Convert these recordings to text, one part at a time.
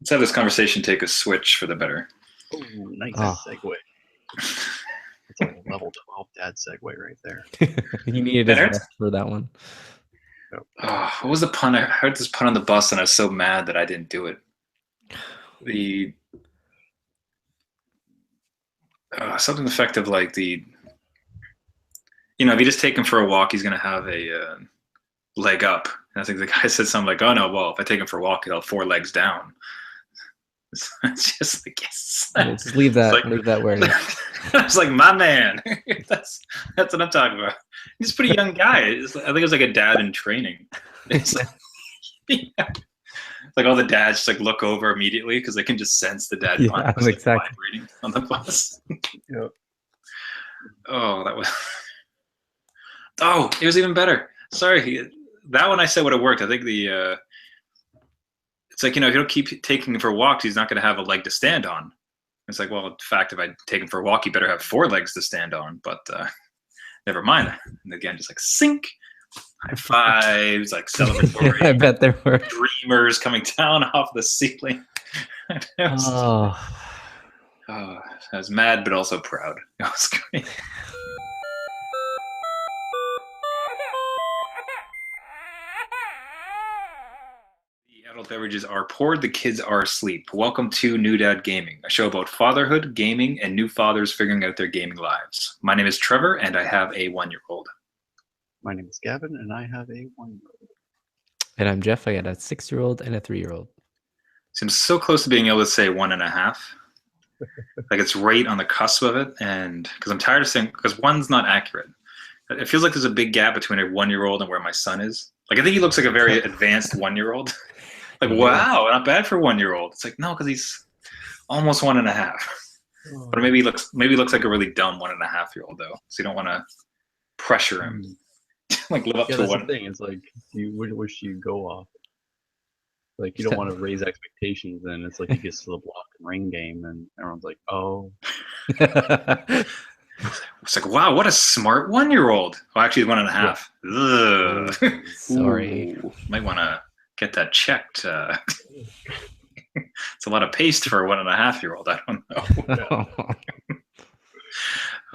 Let's have this conversation take a switch for the better. Oh, nice segue. It's a level 12 dad segue right there. He needed his rest for that one. Oh, what was the pun? I heard this pun on the bus, and I was so mad that I didn't do it. Something effective like if you just take him for a walk, he's gonna have a leg up. And I think the guy said something like, "Oh no, well, if I take him for a walk, he'll have 4 legs down." It's just like, yes. Just leave that. Leave that where it is. I was like, my man. That's what I'm talking about. He's a pretty young guy. I think it was like a dad in training. It's like, yeah. Like all the dads just like look over immediately because they can just sense the dad exactly. vibrating on the bus. Yep. Oh, that was. Oh, it was even better. Sorry, that one I said would have worked. I think it's like, if you don't keep taking him for walks, he's not going to have a leg to stand on. It's like, well, in fact, if I take him for a walk, he better have 4 legs to stand on. But never mind. And again, just like sink, high fives, like celebratory. I bet there were dreamers coming down off the ceiling. I was mad, but also proud. It was great. Adult beverages are poured, the kids are asleep. Welcome to New Dad Gaming, a show about fatherhood, gaming, and new fathers figuring out their gaming lives. My name is Trevor, and I have a 1-year-old. My name is Gavin, and I have a 1-year-old. And I'm Jeff. I got a 6-year-old and a 3-year-old. Seems so close to being able to say 1.5. Like it's right on the cusp of it, and because I'm tired of saying, because 1's not accurate. It feels like there's a big gap between a 1-year-old and where my son is. Like I think he looks like a very advanced 1-year-old. Like, wow, not bad for 1-year-old. It's like, no, because he's almost 1.5. But maybe he looks like a really dumb 1.5-year-old though. So you don't want to pressure him to like live up to that's what. The thing. It's like you wish you go off. Like you don't want to raise expectations, and it's like he gets to the block and ring game, and everyone's like, oh. It's like, wow, what a smart 1-year-old. Well, actually, he's 1.5. Yeah. Ugh. Sorry. Ooh, might want to get that checked. It's a lot of paste for a 1.5-year-old. I don't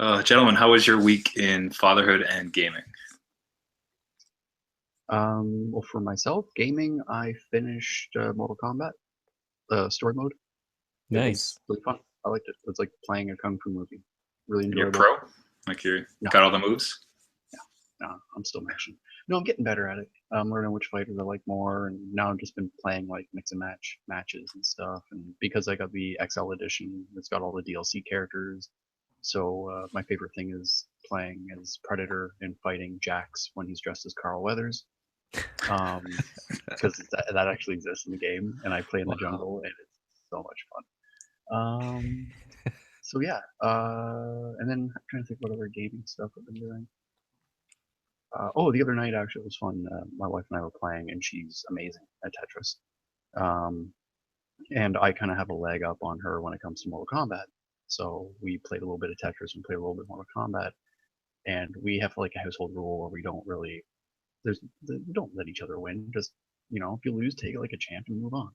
know. Gentlemen, how was your week in fatherhood and gaming? Well, for myself, gaming, I finished Mortal Kombat, story mode. Nice. Really fun. I liked it. It's like playing a kung fu movie. Really enjoyable. You're pro? Like you got all the moves? No, I'm still mashing. No, I'm getting better at it. I'm learning which fighters I like more, and now I've just been playing like mix and match matches and stuff. And because I got the XL edition, it's got all the DLC characters. So my favorite thing is playing as Predator and fighting Jax when he's dressed as Carl Weathers, because that actually exists in the game, and I play in the jungle, and it's so much fun. So yeah, and then I'm trying to think what other gaming stuff I've been doing. The other night actually it was fun. My wife and I were playing, and she's amazing at Tetris. And I kind of have a leg up on her when it comes to Mortal Kombat. So we played a little bit of Tetris and played a little bit of Mortal Kombat. And we have like a household rule where we don't let each other win. Just, if you lose, take it like a champ and move on.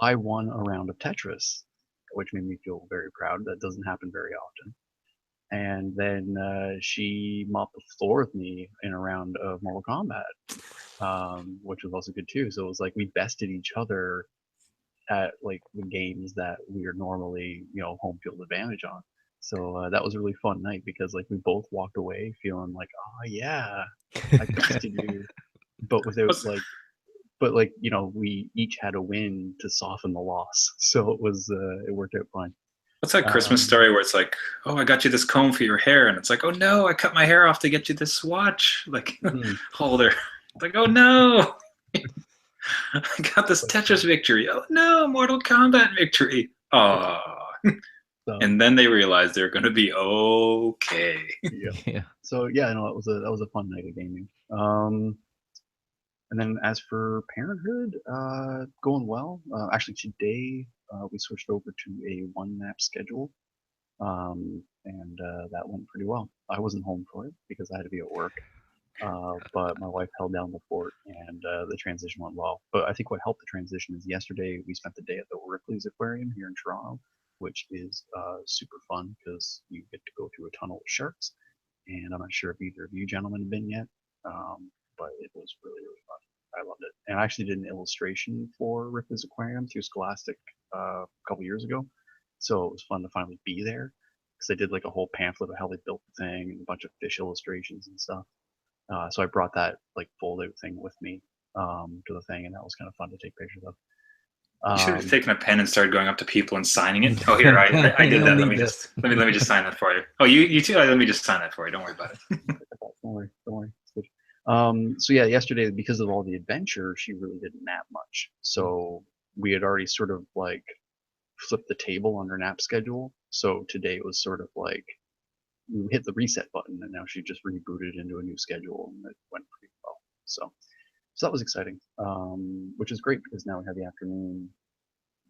I won a round of Tetris, which made me feel very proud. That doesn't happen very often. And then she mopped the floor with me in a round of Mortal Kombat, which was also good too. So it was like we bested each other at like the games that we are normally, home field advantage on. So that was a really fun night because like we both walked away feeling like, oh yeah, I bested you, but without we each had a win to soften the loss. So it worked out fine. What's that Christmas story where it's like, oh, I got you this comb for your hair, and it's like, oh no, I cut my hair off to get you this watch, like holder. Like, oh no, I got this Tetris victory. Oh no, Mortal Kombat victory. Oh, and then they realized they're going to be okay. Yeah. So yeah, that was a fun night of gaming. And then as for parenthood, going well. Actually, today we switched over to a 1-map schedule, and that went pretty well. I wasn't home for it because I had to be at work. But my wife held down the fort, and the transition went well. But I think what helped the transition is yesterday we spent the day at the Ripley's Aquarium here in Toronto, which is super fun because you get to go through a tunnel with sharks. And I'm not sure if either of you gentlemen have been yet, but it was really, really fun. I loved it. And I actually did an illustration for Ripley's Aquarium through Scholastic a couple years ago. So it was fun to finally be there because I did like a whole pamphlet of how they built the thing and a bunch of fish illustrations and stuff. So I brought that like fold out thing with me to the thing, and that was kind of fun to take pictures of. You should have taken a pen and started going up to people and signing it. Oh, here, I did that. Let me just sign that for you. Oh, you too. Let me just sign that for you. Don't worry about it. Don't worry. It's good. So yeah, yesterday because of all the adventure, she really didn't nap much. So we had already sort of like flipped the table on her nap schedule. So today it was sort of like we hit the reset button, and now she just rebooted into a new schedule, and it went pretty well. So that was exciting, which is great because now we have the afternoon.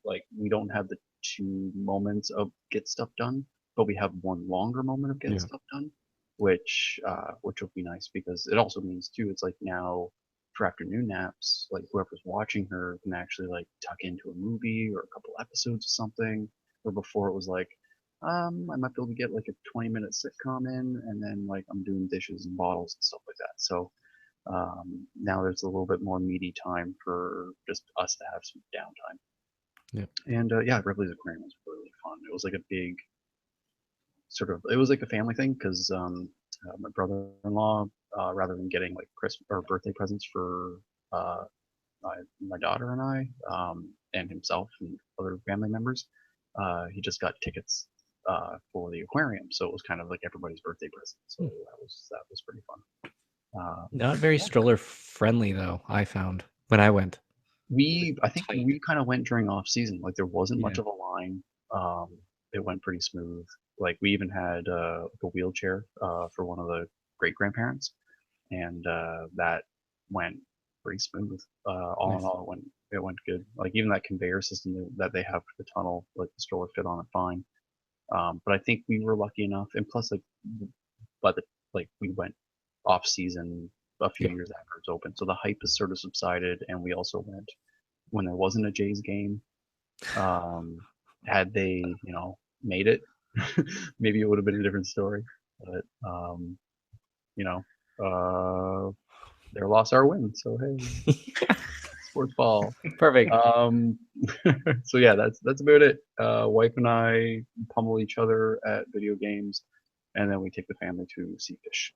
Like we don't have the 2 moments of get stuff done, but we have one longer moment of get stuff done, which will be nice because it also means too. It's like now for afternoon naps, like whoever's watching her can actually like tuck into a movie or a couple episodes of something. Where before it was like, I might be able to get like a 20-minute sitcom in, and then like I'm doing dishes and bottles and stuff like that. So now there's a little bit more meaty time for just us to have some downtime. Yeah. And yeah, Ripley's Aquarium was really fun. It was like a big it was like a family thing because my brother-in-law, rather than getting like Christmas or birthday presents for my daughter and I, and himself and other family members, he just got tickets for the aquarium. So it was kind of like everybody's birthday present. So that was pretty fun. Not very stroller friendly though, I found when I went. I think we kind of went during off season. Like there wasn't much of a line. It went pretty smooth. Like we even had like a wheelchair for one of the great grandparents, and that went pretty smooth. All in all, it went good. Like even that conveyor system that they have for the tunnel, like the stroller fit on it fine. But I think we were lucky enough, and plus like we went off season a few years after it's open, so the hype has sort of subsided, and we also went when there wasn't a Jays game. Had they, made it, maybe it would have been a different story. But their loss, our win. So hey, sports ball. Perfect. So yeah, that's about it. Wife and I pummel each other at video games, and then we take the family to see fish.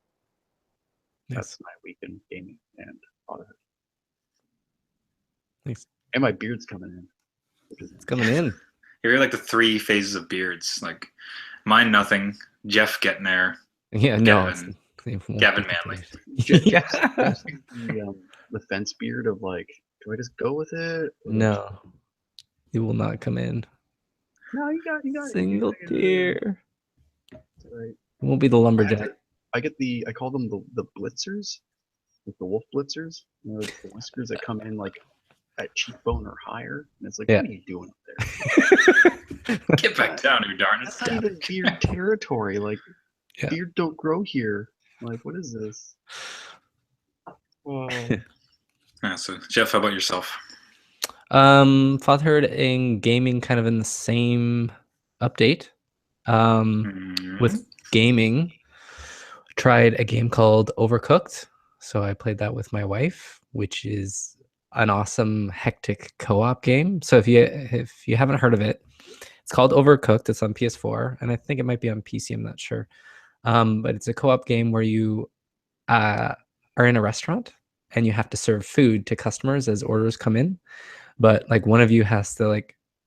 Nice. That's my week in gaming and fatherhood. Nice. And my beard's coming in. It's coming in. You're like the 3 phases of beards. Like mine, nothing. Jeff getting there. Yeah, Gavin, no. Gavin Manley. Yeah. The fence beard of like, do I just go with it? No, you will not come in. No, you got Single tier. Right. It won't be the lumberjack. I call them the blitzers, like the wolf blitzers. Like the whiskers that come in like at cheekbone or higher, and it's like, what are you doing up there? Get back down, you darn it! That's not even beard territory. Like, beard don't grow here. Like, what is this? Oh. So, Jeff, how about yourself? Fatherhood and gaming kind of in the same update. With gaming, tried a game called Overcooked. So I played that with my wife, which is an awesome hectic co-op game. So if you haven't heard of it, it's called Overcooked. It's on PS4, and I think it might be on PC. I'm not sure. But it's a co-op game where you are in a restaurant and you have to serve food to customers as orders come in. But like one of you has to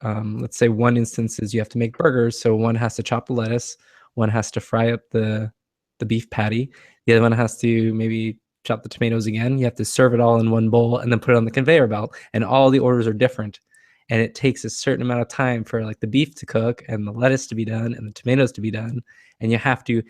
let's say one instance is you have to make burgers. So one has to chop the lettuce, one has to fry up the beef patty, the other one has to maybe chop the tomatoes again. You have to serve it all in one bowl and then put it on the conveyor belt, and all the orders are different. And it takes a certain amount of time for like the beef to cook and the lettuce to be done and the tomatoes to be done. And you have to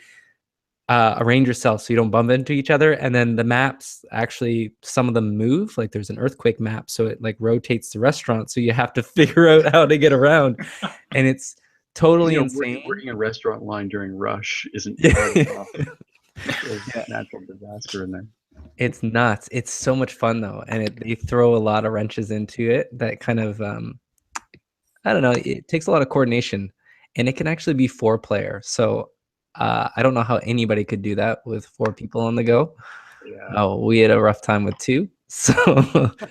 arrange yourself so you don't bump into each other. And then the maps, actually, some of them move. Like there's an earthquake map, so it like rotates the restaurant. So you have to figure out how to get around. And it's totally insane. Working a restaurant line during rush isn't part of natural disaster in there. It's nuts. It's so much fun though, and they throw a lot of wrenches into it that kind of I don't know. It takes a lot of coordination, and it can actually be 4-player. So I don't know how anybody could do that with 4 people on the go. Yeah. Oh, we had a rough time with 2. So,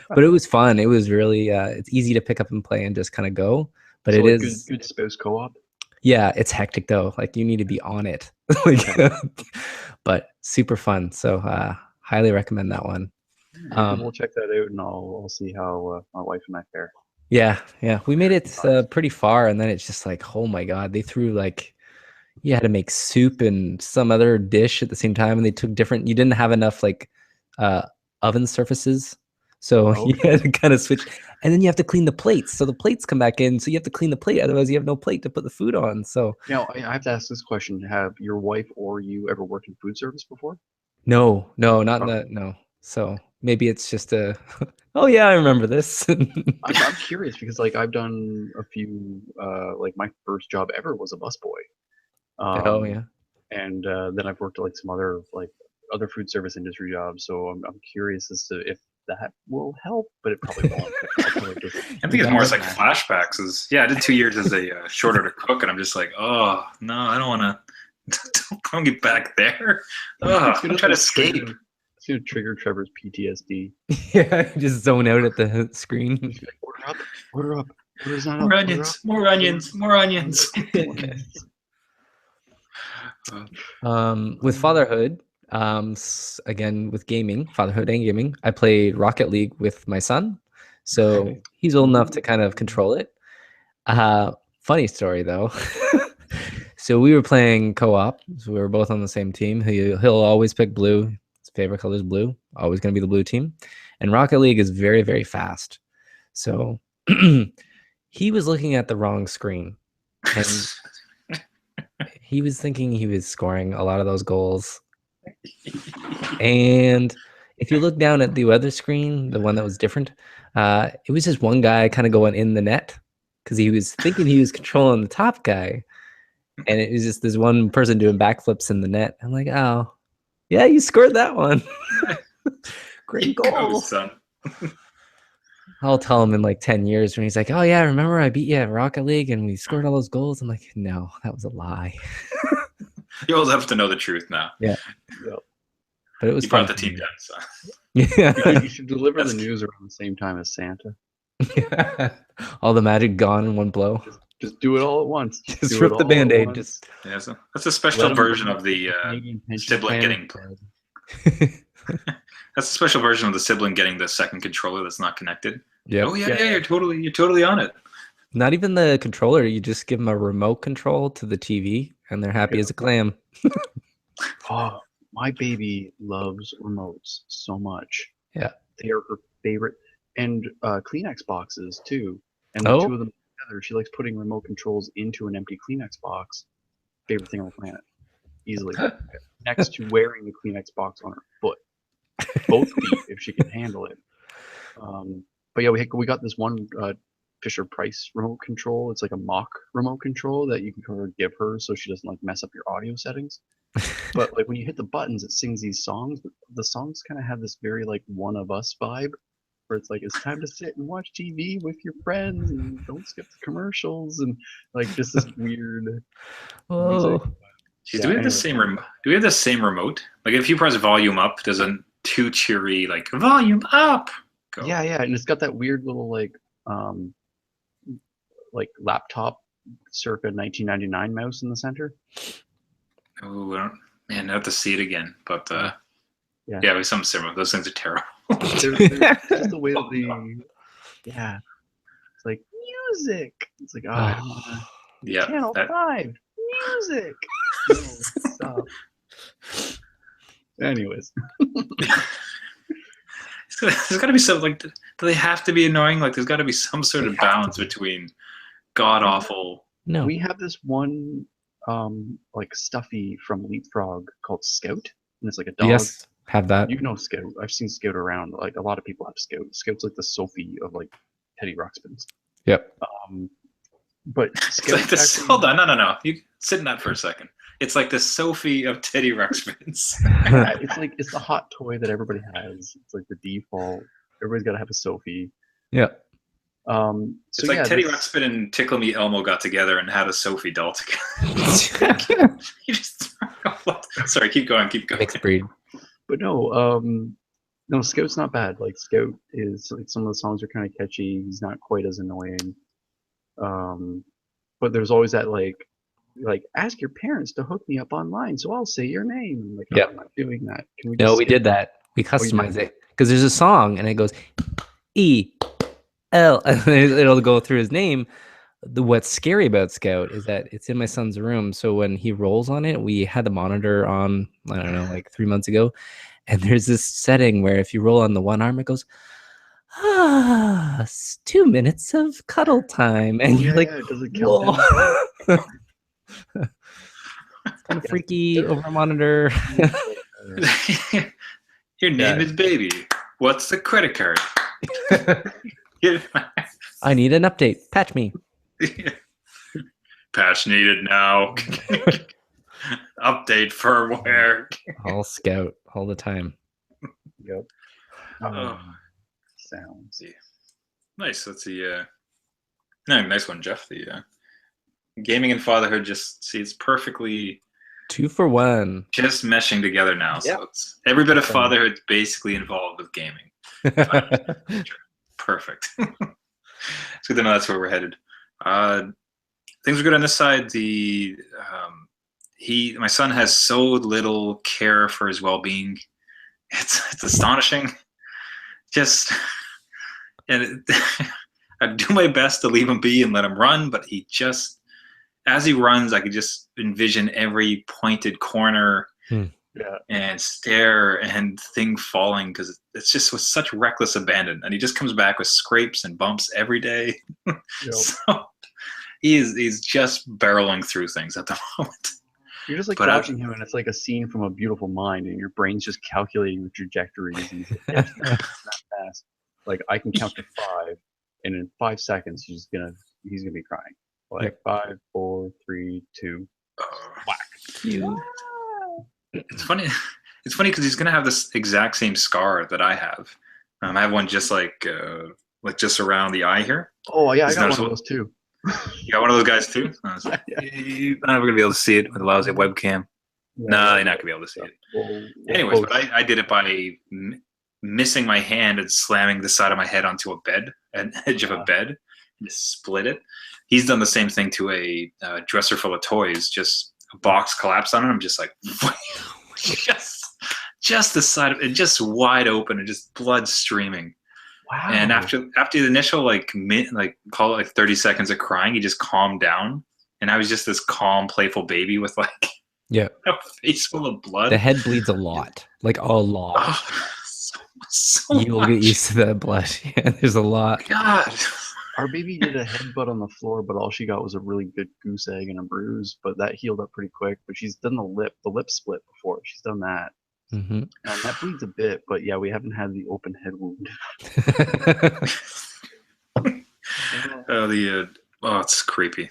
but it was fun. It was really it's easy to pick up and play and just kind of go. But So it like is good spouse co-op. yeah, it's hectic though. Like you need to be on it. Like, but super fun. So highly recommend that one. Maybe we'll check that out, and I'll see how my wife and I fare. Yeah, yeah. We made it pretty far, and then it's just like, oh my God, they threw like you had to make soup and some other dish at the same time, and they took different. You didn't have enough like uh, oven surfaces, so you had to kind of switch. And then you have to clean the plates, so the plates come back in, so you have to clean the plate. Otherwise, you have no plate to put the food on. So Now I have to ask this question: have your wife or you ever worked in food service before? no, not in that. No. So maybe it's just a. Oh yeah, I remember this. I'm curious because like I've done a few like my first job ever was a busboy. Oh yeah. And then I've worked at like some other like other food service industry jobs. So I'm curious as to if that will help, but it probably won't. I think it's more like flashbacks. I did 2 years as a short order cook, and I'm just like, oh no, I don't want to. Don't get back there. Oh, I'm trying to escape. It's gonna trigger Trevor's PTSD. Yeah, just zone out at the screen. Like, order up. Order's not more up. onions, more onions, more onions. With fatherhood, again with gaming, fatherhood and gaming, I played Rocket League with my son, so he's old enough to kind of control it. Funny story though. So we were playing co-op, so we were both on the same team. He'll always pick blue. His favorite color is blue. Always going to be the blue team. And Rocket League is very, very fast. So he was looking at the wrong screen, and he was thinking he was scoring a lot of those goals. And if you look down at the other screen, the one that was different, it was just one guy kind of going in the net because he was thinking he was controlling the top guy. And it was just this one person doing backflips in the net. I'm like, oh, yeah, you scored that one. Great goal. Son. I'll tell him in like 10 years when he's like, oh, yeah, remember I beat you at Rocket League and we scored all those goals? I'm like, no, that was a lie. You'll have to know the truth now. Yeah. But it was fun. Brought the team down, so. Yeah. You should deliver the news around the same time as Santa. Yeah. All the magic gone in one blow. Just do it all at once. Just rip the Band-Aid. Yeah, so that's a special version of the sibling getting. That's a special version of the sibling getting the second controller that's not connected. Yeah. Oh yeah, you're totally on it. Not even the controller. You just give them a remote control to the TV, and they're happy as a clam. Oh, my baby loves remotes so much. Yeah, they are her favorite, and Kleenex boxes too. And the two of them together, she likes putting remote controls into an empty Kleenex box. Favorite thing on the planet, easily. Next to wearing the Kleenex box on her foot, both feet if she can handle it. But yeah, we got this one Fisher Price remote control. It's like a mock remote control that you can kind of give her so she doesn't like mess up your audio settings. But like when you hit the buttons, it sings these songs. But the songs kind of have this very like One of Us vibe, where it's like it's time to sit and watch TV with your friends and don't skip the commercials and like just this weird. Whoa. Jeez, do we have the same remote? Do we have the same remote? Like if you press volume up, there's a too cheery like volume up. Go. Yeah, and it's got that weird little like laptop circa 1999 mouse in the center. Oh man, I have to see it again. But yeah, with some similar. Those things are terrible. There's just the way that it's like music. It's like Channel 5 music. No, stop. Anyways. There's got to be some like. Do they have to be annoying? Like, there's got to be some sort of balance between god awful. No, we have this one like stuffy from Leapfrog called Scout, and it's like a dog. Yes, have that. You know Scout. I've seen Scout around. Like a lot of people have Scout. Scout's like the Sophie of like Teddy Ruxpin's. Yep. But Scout like this, hold on, no. You sit in that for a second. It's like the Sophie of Teddy Ruxpins. Yeah, it's the hot toy that everybody has. It's like the default. Everybody's got to have a Sophie. Yeah. So It's like yeah, Teddy this, Ruxpin and Tickle Me Elmo got together and had a Sophie doll together. You just sorry, keep going. Mixed breed. but no, no, Scout's not bad. Like Scout is like some of the songs are kind of catchy. He's not quite as annoying. But there's always that like ask your parents to hook me up online, so I'll say your name. I'm like, oh, Yeah. I'm not doing that. Can we? No, just we skip did that. We you customized did? it because there's a song and it goes E L, and it'll go through his name. What's scary about Scout is that it's in my son's room. So when he rolls on it, we had the monitor on, I don't know, like 3 months ago. And there's this setting where if you roll on the one arm, it goes, 2 minutes of cuddle time. And you're like, Yeah, does it count whoa. down? It's kind of freaky over a monitor. Your name is Baby. What's the credit card? I need an update. Patch me. Patch needed now. Update firmware. All Scout all the time. Yep. Oh. Sounds. Nice. That's the nice one, Jeff. The gaming and fatherhood it's perfectly 2 for 1. just meshing together now. So Yep. it's every bit of fatherhood is basically involved with gaming. Perfect. It's good to know that's where we're headed. Things are good on this side. My son has so little care for his well-being. It's astonishing. And I do my best to leave him be and let him run, but as he runs, I could just envision every pointed corner and stare and thing falling because it's just with such reckless abandon. And he just comes back with scrapes and bumps every day. Yep. So he's just barreling through things at the moment. You're just like watching him, and it's like a scene from A Beautiful Mind, and your brain's just calculating the trajectories. And it's that fast. Like I can count to 5, and in 5 seconds, he's gonna be crying. Like 5, 4, 3, 2, whack. It's funny. It's funny because he's gonna have this exact same scar that I have. I have one just like just around the eye here. Oh yeah, I got one of those too. You got one of those guys too? You're not gonna be able to see it with a lousy webcam. No, you're not gonna be able to see it. Anyways, but I did it by missing my hand and slamming the side of my head onto an edge of a bed, and just split it. He's done the same thing to a dresser full of toys. Just a box collapsed on him. I'm just like, just the side of it, just wide open and just blood streaming. Wow. And after the initial call it 30 seconds of crying, he just calmed down, and I was just this calm, playful baby with a face full of blood. The head bleeds a lot, like a lot. Oh, so You'll much. get used to that blood. Yeah, there's a lot. God. Our baby did a headbutt on the floor, but all she got was a really good goose egg and a bruise. But that healed up pretty quick. But she's done the lip split before. She's done that. Mm-hmm. That bleeds a bit, but yeah, we haven't had the open head wound. It's creepy.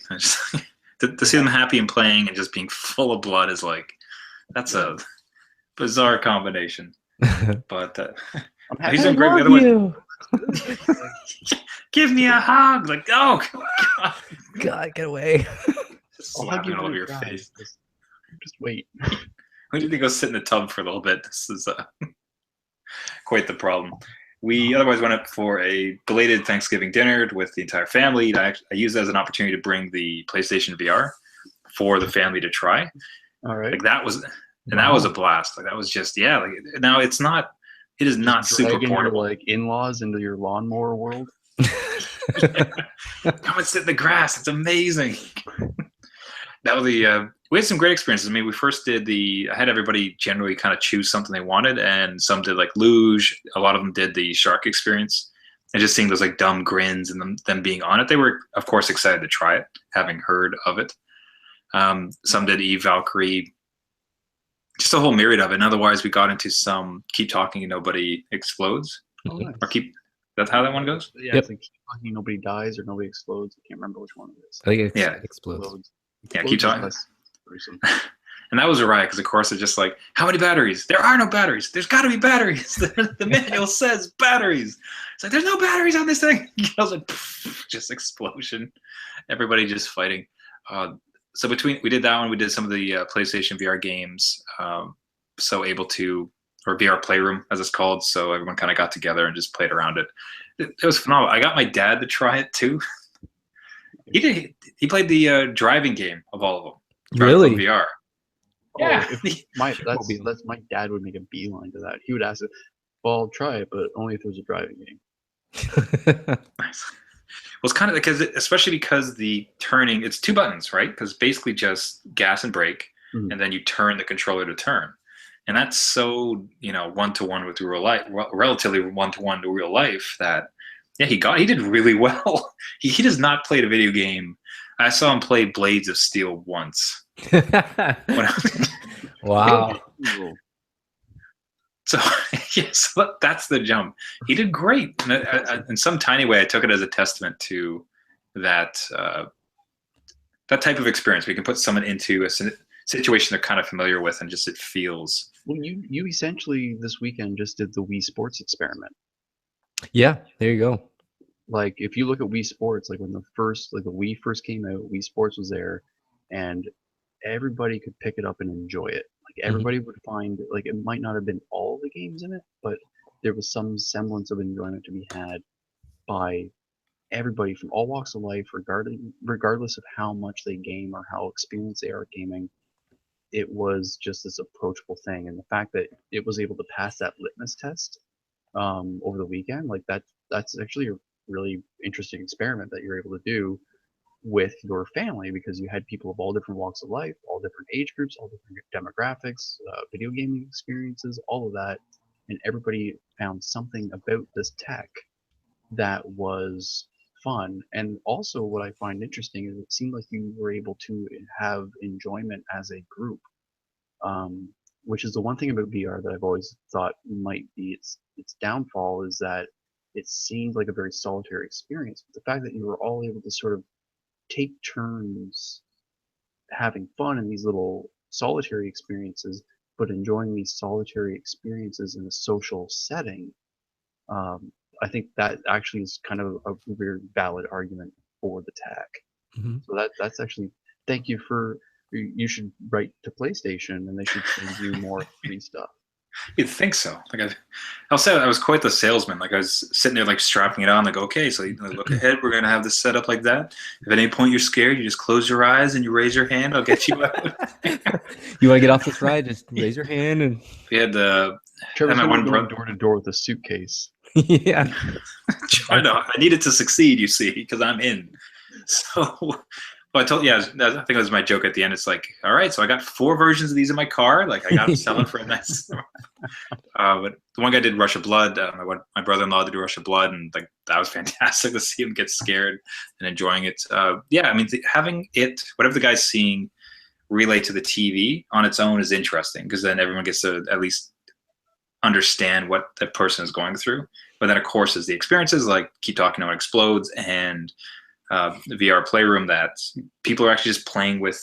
To see them happy and playing and just being full of blood is that's a bizarre combination. But he's doing great. The other one, give me a hug. Like, oh God, get away! Just slapping all over your face. Just wait. We need to go sit in the tub for a little bit. This is quite the problem. We otherwise went up for a belated Thanksgiving dinner with the entire family. I used it as an opportunity to bring the PlayStation VR for the family to try. All right. That was a blast. That was just now it is not super portable. Your, in-laws into your lawnmower world. Come and sit in the grass. It's amazing. That was we had some great experiences. I mean, we first did I had everybody generally kind of choose something they wanted, and some did Luge. A lot of them did the shark experience, and just seeing those dumb grins and them being on it. They were, of course, excited to try it, having heard of it. Some did Valkarie, just a whole myriad of it. And otherwise, we got into some keep talking and nobody explodes. Oh, nice. Or that's how that one goes? Yeah, it's keep talking, nobody dies, or nobody explodes. I can't remember which one it is. I think it explodes. Yeah, keep talking. And that was a riot because, of course, it's just like, how many batteries? There are no batteries. There's got to be batteries. The manual says batteries. It's like, there's no batteries on this thing. I was like, just explosion. Everybody just fighting. So we did that one. We did some of the PlayStation VR games. So able to, or VR Playroom as it's called. So everyone kind of got together and just played around it. It was phenomenal. I got my dad to try it too. He played the driving game of all of them. Really? VR. Yeah. My dad would make a beeline to that. He would ask it, well, I'll try it, but only if there's a driving game. Nice. Well, it's kind of especially because the turning, it's 2 buttons, right? Because basically just gas and brake, and then you turn the controller to turn. And that's so, one-to-one with real life, relatively one-to-one to real life that, yeah, he did really well. He does not play the video game. I saw him play Blades of Steel once. Wow. So, yes, that's the jump. He did great. In some tiny way, I took it as a testament to that that type of experience. We can put someone into a situation they're kind of familiar with, and just it feels. Well, you essentially this weekend just did the Wii Sports experiment. Yeah, there you go. Like, if you look at Wii Sports, like when the Wii first came out, Wii Sports was there, and everybody could pick it up and enjoy it. Like, everybody would find, like, it might not have been all the games in it, but there was some semblance of enjoyment to be had by everybody from all walks of life, regardless of how much they game or how experienced they are at gaming. It was just this approachable thing, and the fact that it was able to pass that litmus test over the weekend, like that's actually a really interesting experiment that you're able to do with your family, because you had people of all different walks of life, all different age groups, all different demographics, video gaming experiences, all of that, and everybody found something about this tech that was fun. And also, what I find interesting is it seemed like you were able to have enjoyment as a group, which is the one thing about VR that I've always thought might be its downfall, is that it seemed like a very solitary experience. But the fact that you were all able to sort of take turns having fun in these little solitary experiences, but enjoying these solitary experiences in a social setting, I think that actually is kind of a very valid argument for the tech. So that's actually, thank you for, you should write to PlayStation and they should send you more free stuff. You'd think so. Like I'll say, I was quite the salesman. Like I was sitting there, like strapping it on. Like, okay, so you look ahead. We're gonna have this set up like that. If at any point you're scared, you just close your eyes and you raise your hand. I'll get you out. You want to get off this ride? Just raise your hand. And we had the. Trevor's going door to door with a suitcase. Yeah. I needed to succeed, you see, because I'm in. So. Well, I think it was my joke at the end. It's like, all right, so I got 4 versions of these in my car. Like, I got them selling for a nice. But the one guy did Rush of Blood. My brother-in-law did Rush of Blood, and like that was fantastic to see him get scared and enjoying it. Yeah, I mean, having it, whatever the guy's seeing, relay to the TV on its own is interesting, because then everyone gets to at least understand what that person is going through. But then, of course, as the experiences, like keep talking how it explodes, and the VR Playroom, that people are actually just playing with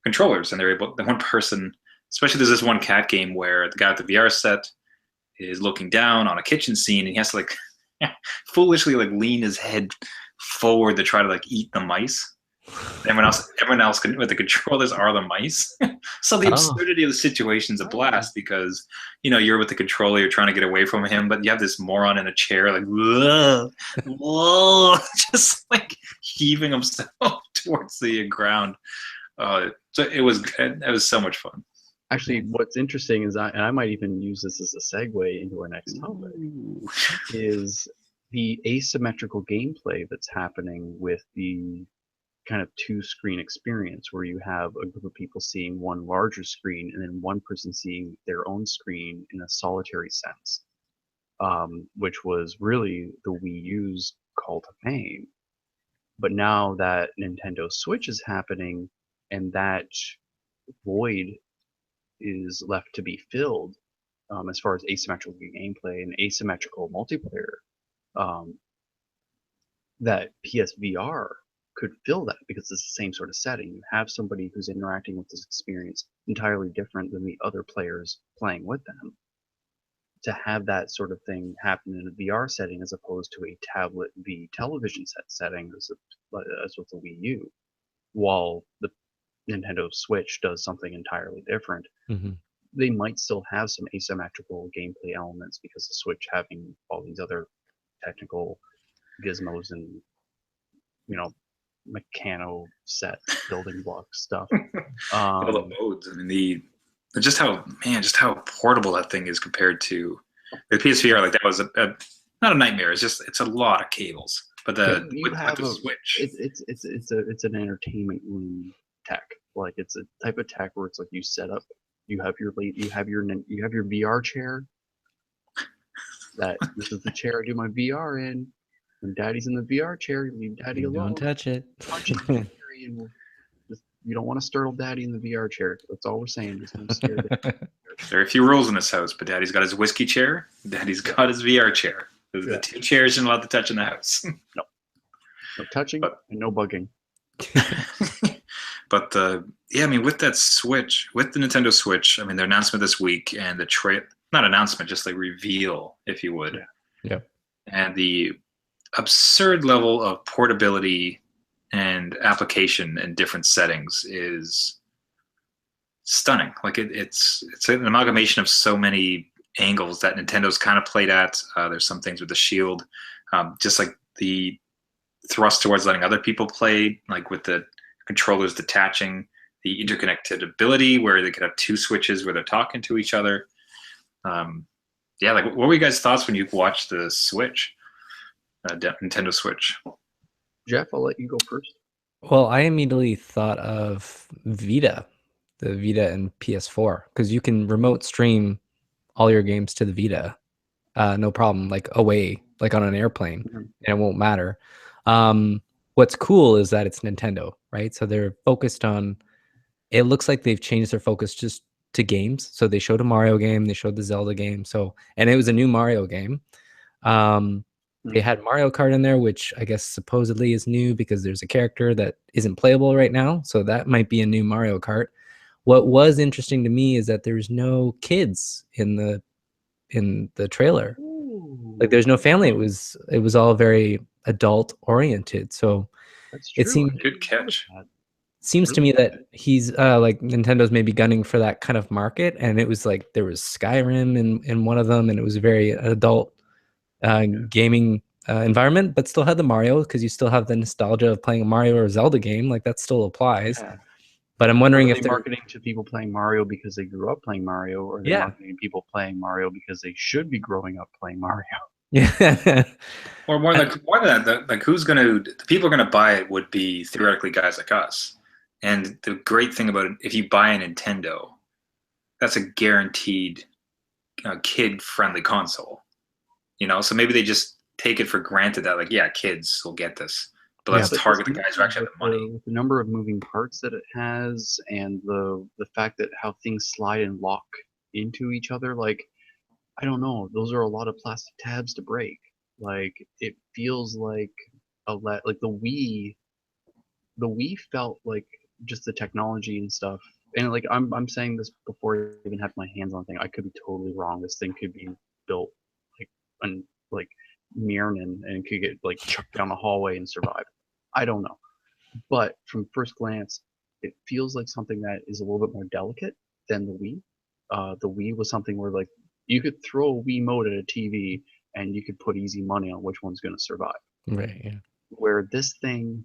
controllers, and they're able. The one person, especially there's this one cat game where the guy with the VR set is looking down on a kitchen scene, and he has to like foolishly like lean his head forward to try to like eat the mice. Everyone else with the controllers are the mice. So the absurdity of the situation is a blast, because you're with the controller, you're trying to get away from him, but you have this moron in a chair like whoa, just like heaving himself towards the ground. So it was so much fun. Actually, what's interesting is and I might even use this as a segue into our next topic, is the asymmetrical gameplay that's happening with the kind of 2-screen experience, where you have a group of people seeing one larger screen and then one person seeing their own screen in a solitary sense, which was really the Wii U's call to fame. But now that Nintendo Switch is happening, and that void is left to be filled, as far as asymmetrical gameplay and asymmetrical multiplayer, that PSVR could fill that because it's the same sort of setting. You have somebody who's interacting with this experience entirely different than the other players playing with them. To have that sort of thing happen in a VR setting as opposed to a tablet v television setting as with the Wii U, while the Nintendo Switch does something entirely different, they might still have some asymmetrical gameplay elements because the Switch having all these other technical gizmos and mechano set building block stuff. All the modes. I mean, just how portable that thing is compared to the PSVR. Like that was not a nightmare. It's a lot of cables. But with the Switch, it's an entertainment room tech. Like it's a type of tech where it's like you set up, you have your VR chair. This is the chair I do my VR in. When Daddy's in the VR chair, you leave Daddy alone. Don't touch it. Punch it in you don't want to startle Daddy in the VR chair. That's all we're saying. Just don't scare There are a few rules in this house, but Daddy's got his whiskey chair. Daddy's got his VR chair. Those are the two chairs you're not allowed to touch in the house. No touching and no bugging. But I mean, with that Switch, with the Nintendo Switch, I mean, their announcement this week and the not announcement, just like reveal, if you would. Yeah. And the absurd level of portability and application in different settings is stunning. Like it's an amalgamation of so many angles that Nintendo's kind of played at. There's some things with the Shield, just like the thrust towards letting other people play, like with the controllers detaching, the interconnectability where they could have two switches where they're talking to each other. Like what were you guys' thoughts when you watched the Switch, Nintendo Switch? Jeff, I'll let you go first. Well, I immediately thought of Vita, the Vita and PS4, because you can remote stream all your games to the Vita, no problem, like away, like on an airplane, and it won't matter. What's cool is that it's Nintendo, right? So they're focused on, it looks like they've changed their focus just to games. So they showed a Mario game, they showed the Zelda game. And it was a new Mario game. They had Mario Kart in there, which I guess supposedly is new because there's a character that isn't playable right now. So that might be a new Mario Kart. What was interesting to me is that there's no kids in the trailer. Like there's no family. It was all very adult oriented. So it seemed good catch. Seems to me that he's like Nintendo's maybe gunning for that kind of market, and it was like there was Skyrim in one of them, and it was a very adult gaming environment, but still had the Mario because you still have the nostalgia of playing a Mario or Zelda game. Like that still applies. Yeah. But I'm wondering if they're marketing to people playing Mario because they grew up playing Mario, or they're marketing people playing Mario because they should be growing up playing Mario. Yeah. Or more than that, like the people are gonna buy it would be theoretically guys like us. And the great thing about it, if you buy a Nintendo, that's a guaranteed kid-friendly console. So maybe they just take it for granted that, like, yeah, kids will get this. But let's target the guys who actually have the money. With the number of moving parts that it has, and the fact that how things slide and lock into each other, like, I don't know, those are a lot of plastic tabs to break. Like, it feels like like the Wii felt like just the technology and stuff. And like I'm saying this before I even have my hands on the thing. I could be totally wrong. This thing could be built like Mirnan and could get like chucked down the hallway and survive. I don't know. But from first glance, it feels like something that is a little bit more delicate than the Wii. The Wii was something where like you could throw a Wii mode at a TV and you could put easy money on which one's going to survive. Right. Yeah. Where this thing,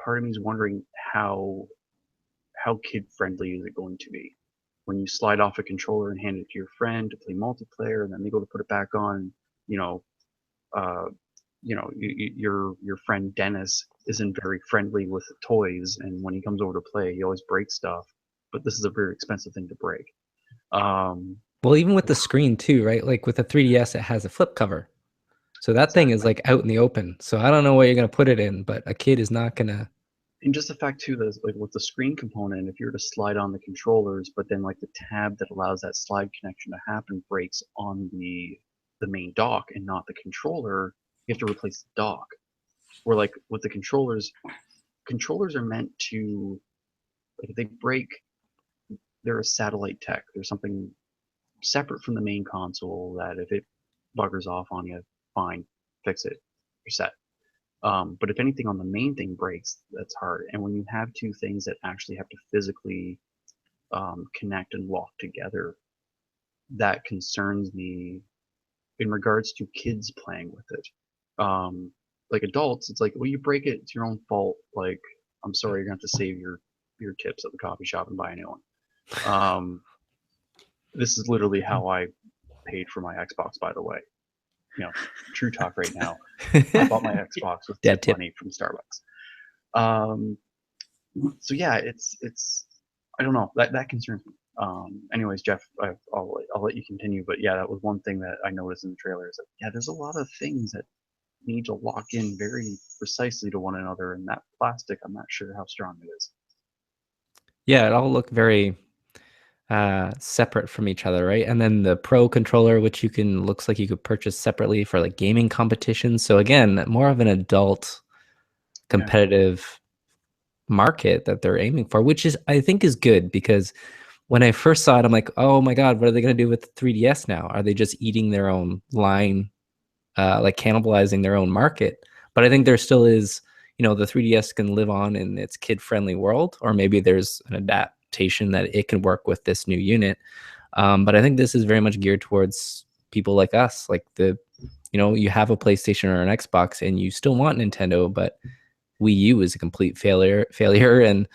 part of me is wondering how kid friendly is it going to be when you slide off a controller and hand it to your friend to play multiplayer, and then they go to put it back on. Your friend Dennis isn't very friendly with toys, and when he comes over to play, he always breaks stuff. But this is a very expensive thing to break. Well, even with the screen too, right? Like with the 3DS, it has a flip cover, so that thing is like out in the open. So I don't know where you're gonna put it in, but a kid is not gonna. And just the fact too that like with the screen component, if you were to slide on the controllers, but then like the tab that allows that slide connection to happen breaks on the main dock and not the controller, you have to replace the dock. Or like with the controllers are meant to, like if they break, they're a satellite tech. There's something separate from the main console that if it buggers off on you, fine, fix it, you're set. But if anything on the main thing breaks, that's hard. And when you have two things that actually have to physically connect and lock together, that concerns me in regards to kids playing with it. Like adults, it's like, well, you break it, it's your own fault. Like, I'm sorry, you're gonna have to save your tips at the coffee shop and buy a new one. This is literally how I paid for my Xbox, by the way. You know, true talk right now. I bought my Xbox with tip money from Starbucks. So yeah, it's I don't know, that concerns me. Anyways, Jeff, I'll let you continue, but yeah, that was one thing that I noticed in the trailer is that yeah, there's a lot of things that need to lock in very precisely to one another, and that plastic, I'm not sure how strong it is. Yeah, it all looked very separate from each other, right? And then the Pro controller, which looks like you could purchase separately for like gaming competitions. So again, more of an adult competitive market that they're aiming for, which is, I think, is good, because when I first saw it, I'm like, oh my God, what are they going to do with the 3DS now? Are they just eating their own line, like cannibalizing their own market? But I think there still is, the 3DS can live on in its kid-friendly world, or maybe there's an adaptation that it can work with this new unit. But I think this is very much geared towards people like us, like you have a PlayStation or an Xbox and you still want Nintendo, but Wii U is a complete failure, and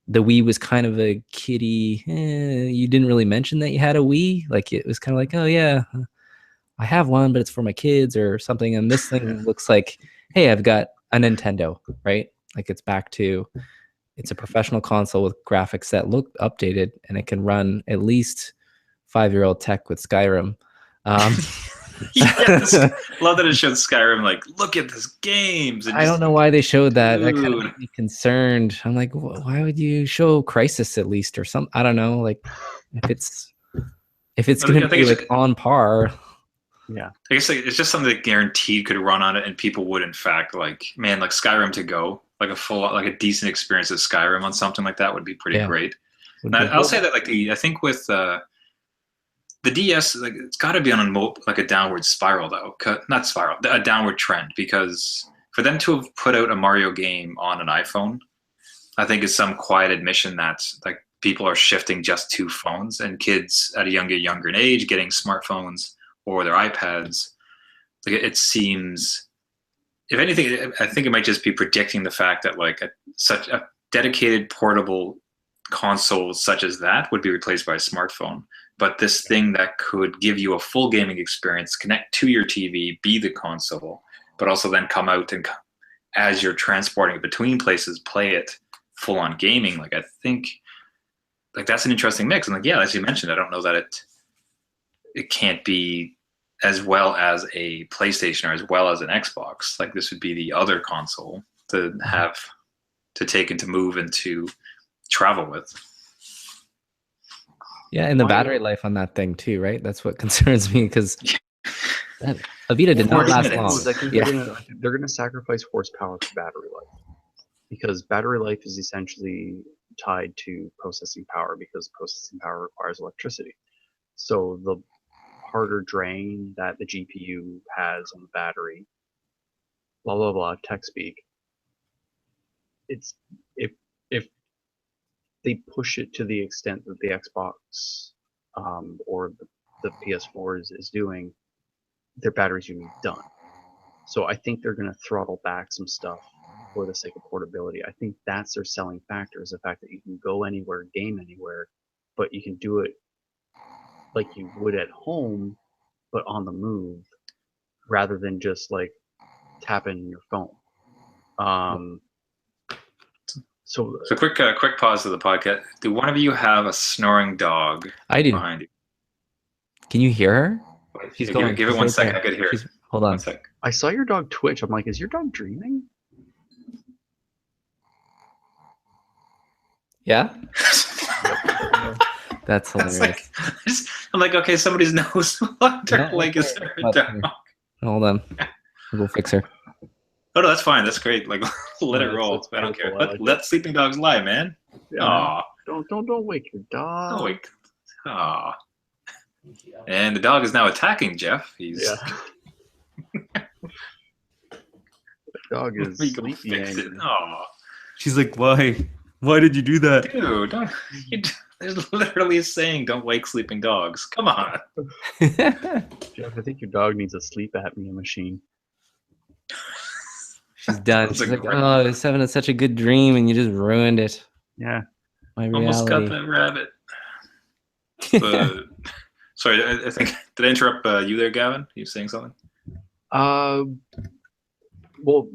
the Wii was kind of a kiddie. You didn't really mention that you had a Wii. Like it was kind of like, oh yeah, I have one, but it's for my kids or something. And this thing looks like, hey, I've got a Nintendo, right? Like it's a professional console with graphics that look updated, and it can run at least 5-year-old tech with Skyrim. Yes, love that it showed Skyrim. Like, look at this games. I don't know why they showed that. That kind of made me concerned. I'm like, why would you show Crysis at least or something? I don't know. Like, if it's going to be like on par. Yeah, I guess it's just something that guaranteed could run on it, and people would, in fact, like Skyrim to go, like a decent experience of Skyrim on something like that would be pretty great. And I'll say that, like I think with the DS, like it's got to be on a downward spiral though, not spiral, a downward trend, because for them to have put out a Mario game on an iPhone, I think is some quiet admission that like people are shifting just to phones, and kids at a younger age getting smartphones or their iPads. Like it seems, if anything, I think it might just be predicting the fact that like such a dedicated portable console such as that would be replaced by a smartphone. But this thing that could give you a full gaming experience, connect to your TV, be the console, but also then come out and, as you're transporting it between places, play it full on gaming. Like I think, like that's an interesting mix. And like, yeah, as you mentioned, I don't know that it can't be as well as a PlayStation or as well as an Xbox. Like this would be the other console to have to take and to move and to travel with. Yeah, and the battery life on that thing too, right? That's what concerns me, because a Vita did not last long. They're going to sacrifice horsepower for battery life, because battery life is essentially tied to processing power, because processing power requires electricity. So the harder drain that the GPU has on the battery, blah blah blah, tech speak. It's if they push it to the extent that the Xbox or the PS4 is doing, their batteries are going to be done. So I think they're going to throttle back some stuff for the sake of portability. I think that's their selling factor, is the fact that you can go anywhere, game anywhere, but you can do it like you would at home, but on the move, rather than just like tapping your phone. So quick pause to the podcast. Do one of you have a snoring dog? I do. Behind you? Can you hear her? She's going. Give it 1 second. I could hear it. Hold on. 1 sec. I saw your dog twitch. I'm like, is your dog dreaming? Yeah. That's hilarious. I'm like, okay, somebody's nose. What like is there a dog? Hold on. We'll fix her. Oh no, that's fine. That's great. Like let it roll. That's I don't care. beautiful. I like Let sleeping dogs lie, man. Yeah, Aw. don't wake your dog. Oh wait. Aw. And the dog is now attacking Jeff. He's The dog is we go sleepy fix it. angry. Aw. She's like, why? Why did you do that? Dude, don't there's literally a saying, don't wake sleeping dogs. Come on. Jeff, I think your dog needs a sleep apnea machine. She's done. That's She's a like, great- oh, I was having such a good dream and you just ruined it. Yeah. My Almost got reality. that rabbit. But, sorry, I think did I interrupt you there, Gavin? You saying something? Well,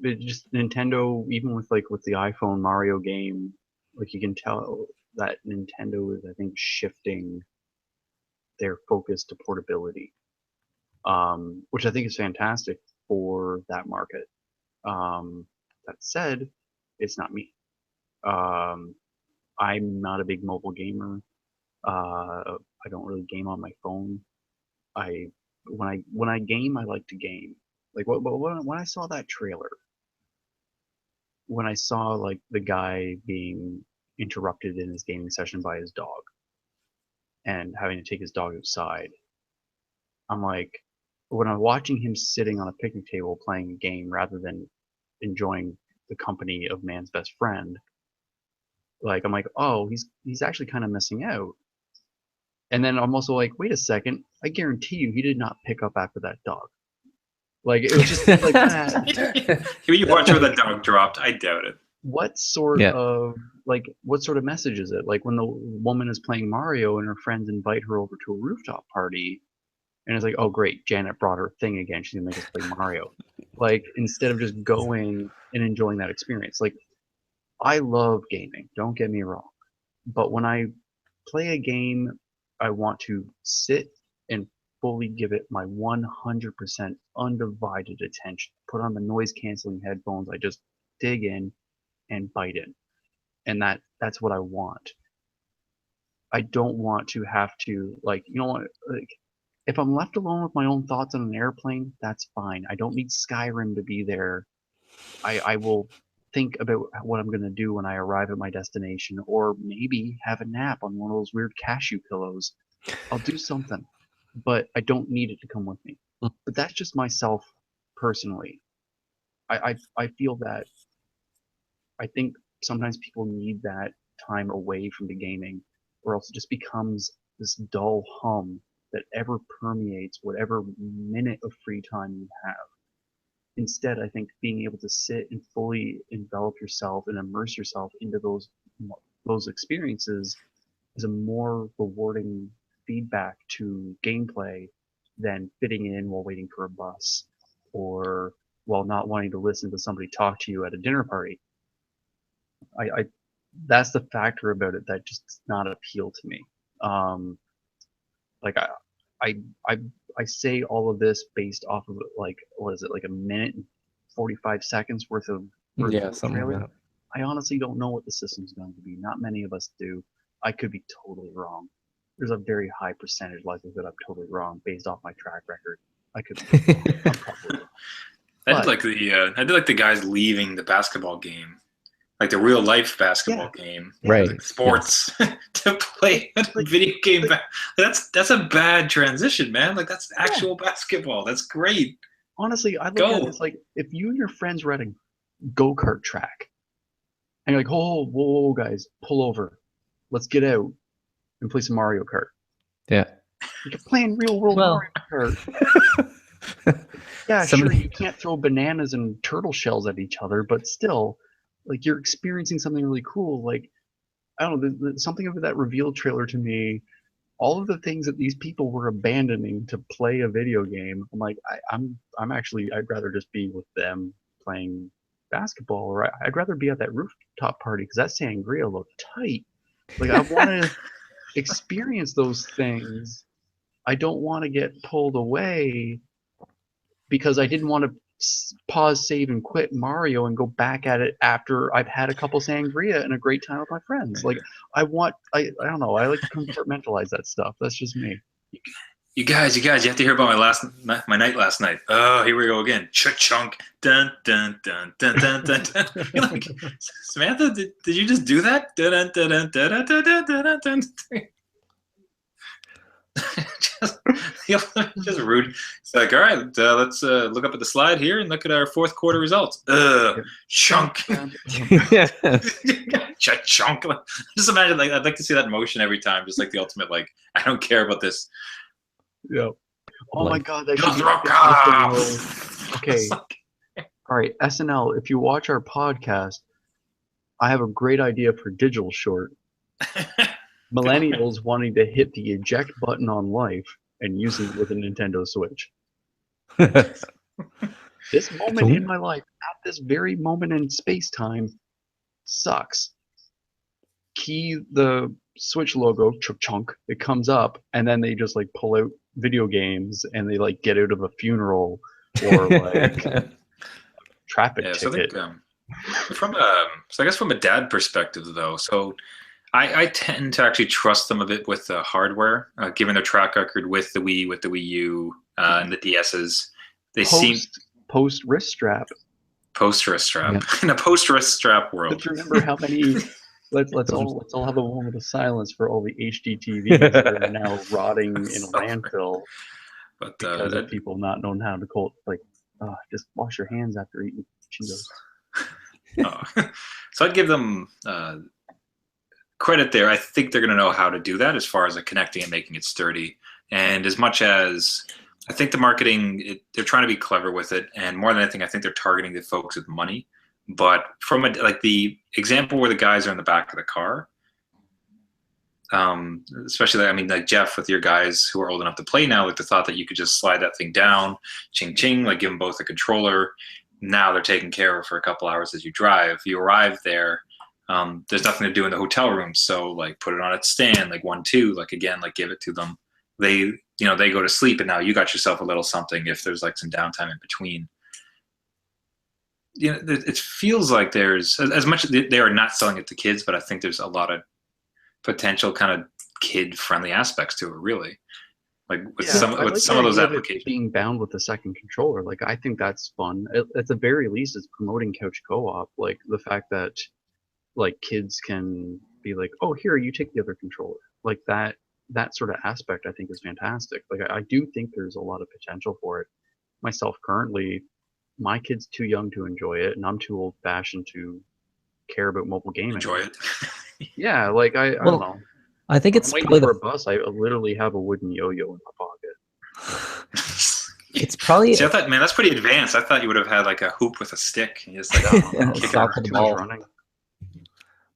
it just Nintendo, even with the iPhone Mario game, like you can tell that Nintendo is, I think, shifting their focus to portability, which I think is fantastic for that market. That said, it's not me. I'm not a big mobile gamer. I don't really game on my phone. When I game, I like to game. Like when I saw that trailer, when I saw like the guy being interrupted in his gaming session by his dog and having to take his dog outside, I'm like, when I'm watching him sitting on a picnic table playing a game rather than enjoying the company of man's best friend, like I'm like, oh, he's actually kind of missing out. And then I'm also like, wait a second, I guarantee you he did not pick up after that dog. Like it was just like that. You watch where the dog dropped. I doubt it. What sort Yeah. of message is it? Like when the woman is playing Mario and her friends invite her over to a rooftop party, and it's like, oh great, Janet brought her thing again. She's gonna make us play Mario. Like instead of just going and enjoying that experience. Like I love gaming. Don't get me wrong, but when I play a game, I want to sit and fully give it my 100% undivided attention. Put on the noise canceling headphones. I just dig in and bite in. And that's what I want. I don't want to have to like if I'm left alone with my own thoughts on an airplane, that's fine. I don't need Skyrim to be there. I will think about what I'm gonna do when I arrive at my destination, or maybe have a nap on one of those weird cashew pillows. I'll do something, but I don't need it to come with me. But that's just myself personally. I feel that I think sometimes people need that time away from the gaming, or else it just becomes this dull hum that ever permeates whatever minute of free time you have. Instead, I think being able to sit and fully envelop yourself and immerse yourself into those experiences is a more rewarding feedback to gameplay than fitting in while waiting for a bus or while not wanting to listen to somebody talk to you at a dinner party. I that's the factor about it that just does not appeal to me. Like I I I say all of this based off of like what is it like a minute and 45 seconds worth of Yeah, something trailer. like that. I honestly don't know what the system's going to be. Not many of us do. I could be totally wrong. There's a very high percentage likelihood I'm totally wrong based off my track record. I could be wrong. I'm probably wrong. I did like the guys leaving the basketball game, like the real life basketball game, Right. like sports, to play a video game. That's a bad transition, man. Like that's actual basketball. That's great. Honestly, I look at it as like if you and your friends were at a go-kart track, and you're like, whoa, whoa, guys, pull over, let's get out and play some Mario Kart. Yeah. You're playing real world Mario Kart. Yeah, sure, you can't throw bananas and turtle shells at each other, but still, like you're experiencing something really cool. Like I don't know, something about that reveal trailer to me. All of the things that these people were abandoning to play a video game, I'm like, I'm actually, I'd rather just be with them playing basketball, or I'd rather be at that rooftop party because that sangria looked tight. Like I want to experience those things. I don't want to get pulled away because I didn't want to pause, save, and quit Mario and go back at it after I've had a couple sangria and a great time with my friends. Like I don't know. I like to compartmentalize that stuff. That's just me. You guys, you have to hear about my night last night. Oh, here we go again. Cha-chunk. Dun, dun, dun, dun, dun, dun, dun. You're like, Samantha, did you just do that? Dun, dun, dun, dun, dun, dun, dun, dun, dun, dun. just rude. It's like, all right, let's look up at the slide here and look at our fourth quarter results. Chunk. Chunk. Just imagine, like, I'd like to see that motion every time, just like the ultimate, like, I don't care about this. Yeah. Oh Like, my God, that should be okay. All right, SNL. If you watch our podcast, I have a great idea for digital short. Millennials wanting to hit the eject button on life and using it with a Nintendo Switch. This moment in my life, at this very moment in space time, sucks. Key the Switch logo, chunk, it comes up, and then they just like pull out video games and they like get out of a funeral or like traffic ticket. So I guess from a dad perspective though, so I tend to actually trust them a bit with the hardware, given their track record with the Wii, with the Wii U, and the DSs. They seem post wrist strap. Post wrist strap in a post wrist strap world. But remember how many? Let's all have a moment of silence for all the HD TVs that are now rotting in a landfill because of people not knowing how to just wash your hands after eating Cheetos. So I'd give them credit there. I think they're going to know how to do that as far as like connecting and making it sturdy. And as much as I think the marketing, they're trying to be clever with it. And more than anything, I think they're targeting the folks with money. But from like the example where the guys are in the back of the car, especially, I mean, like Jeff with your guys who are old enough to play now, like the thought that you could just slide that thing down, ching ching, like give them both a controller. Now they're taken care of for a couple hours as you drive. You arrive there, there's nothing to do in the hotel room, so like put it on its stand, like 1, 2, like again, like give it to them. They go to sleep, and now you got yourself a little something if there's like some downtime in between. It feels like there's as much they are not selling it to kids, but I think there's a lot of potential kind of kid-friendly aspects to it, really. Like with some of those applications being bound with the second controller, like I think that's fun. At the very least, it's promoting couch co-op. Like the fact that like kids can be like, oh, here, you take the other controller. Like that sort of aspect, I think is fantastic. Like I do think there's a lot of potential for it. Myself currently, my kid's too young to enjoy it, and I'm too old-fashioned to care about mobile gaming. Enjoy it. Yeah, like I don't know. I think it's waiting for a bus. I literally have a wooden yo-yo in my pocket. It's probably. See, I thought, man, that's pretty advanced. I thought you would have had like a hoop with a stick. And just like kick the ball. Running.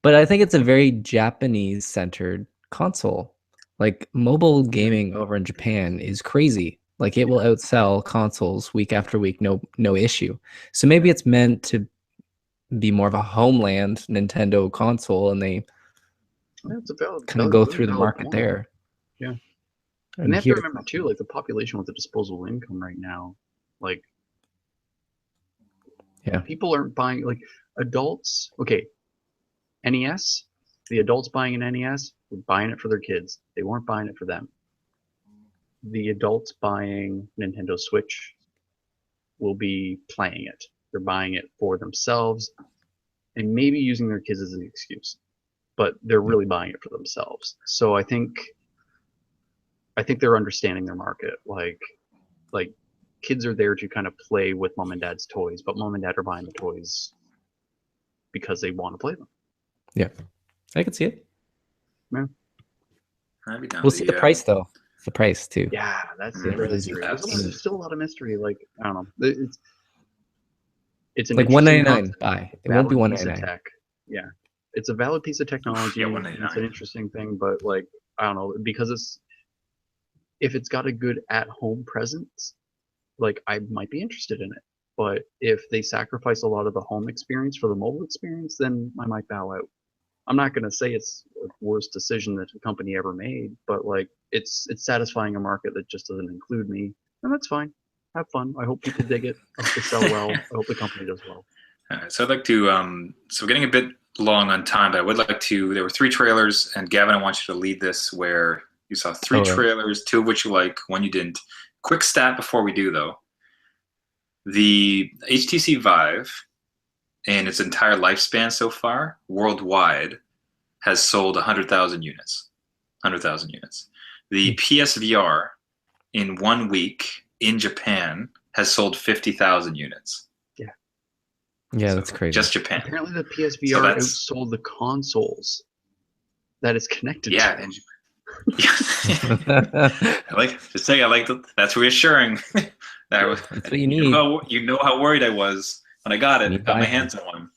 But I think it's a very Japanese-centered console. Like mobile gaming over in Japan is crazy. Like it will outsell consoles week after week, no issue. So maybe it's meant to be more of a homeland Nintendo console, and they kind of go through the market there. Yeah, and they have to remember too, like the population with a disposable income right now, like people aren't buying like adults. Okay, NES, the adults buying an NES were buying it for their kids. They weren't buying it for them. The adults buying Nintendo Switch will be playing it. They're buying it for themselves and maybe using their kids as an excuse, but they're really buying it for themselves. So I think they're understanding their market. Like kids are there to kind of play with mom and dad's toys, but mom and dad are buying the toys because they want to play them. Yeah, I can see it. Yeah. We'll see the price though. The price too. Yeah, that's the mystery. There's still a lot of mystery. Like I don't know. It's an like $199. Buy. It won't be $199. Yeah, it's a valid piece of technology. Yeah, it's an interesting thing, but like I don't know, because if it's got a good at-home presence, like I might be interested in it. But if they sacrifice a lot of the home experience for the mobile experience, then I might bow out. I'm not going to say it's the worst decision that a company ever made, but like it's satisfying a market that just doesn't include me, and that's fine. Have fun. I hope people dig it. I hope they sell well. I hope the company does well. All right, so I'd like to, so we're getting a bit long on time, but I would like to, there were 3 trailers, and Gavin, I want you to lead this where You saw 3 Oh, right. trailers, 2 of which you like, 1 you didn't. Quick stat before we do, though. The HTC Vive, in its entire lifespan so far, worldwide, has sold 100,000 units. 100,000 units. The PSVR, in 1 week, in Japan, has sold 50,000 units. Yeah, So that's crazy. just Japan. Apparently, the PSVR outsold the consoles that it's connected Yeah, to. and that's reassuring. That's what you need. You know how worried I was when I got it, got my hands on one.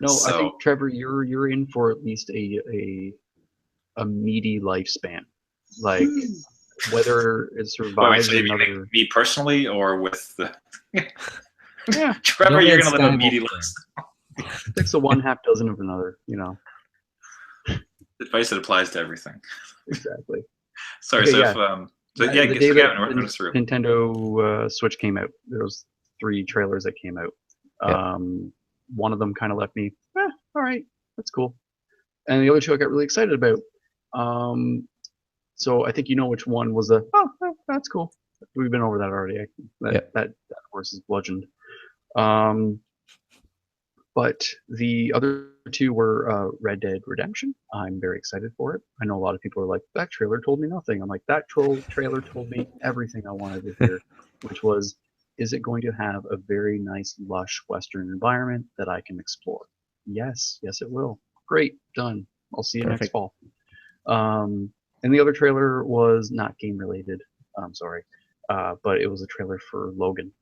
No, So, I think Trevor, you're in for at least a meaty lifespan. Like whether it survives another. Me personally, or with the Yeah, Trevor, you're gonna live a meaty lifestyle. Takes a 1/2 dozen of another, you know. Advice that applies to everything. Exactly. Sorry, okay, so the day that Nintendo Switch came out, there was 3 trailers that came out. Yeah. One of them kind of left me, all right, that's cool. And the other 2 I got really excited about. So I think you know which one was that's cool. We've been over that already. That horse is bludgeoned. But the other 2 were Red Dead Redemption. I'm very excited for it. I know a lot of people are like, that trailer told me nothing. I'm like, that trailer told me everything I wanted to hear, which was, is it going to have a very nice, lush Western environment that I can explore? Yes, it will. Great, done. I'll see you next fall. And the other trailer was not game related. I'm sorry. But it was a trailer for Logan.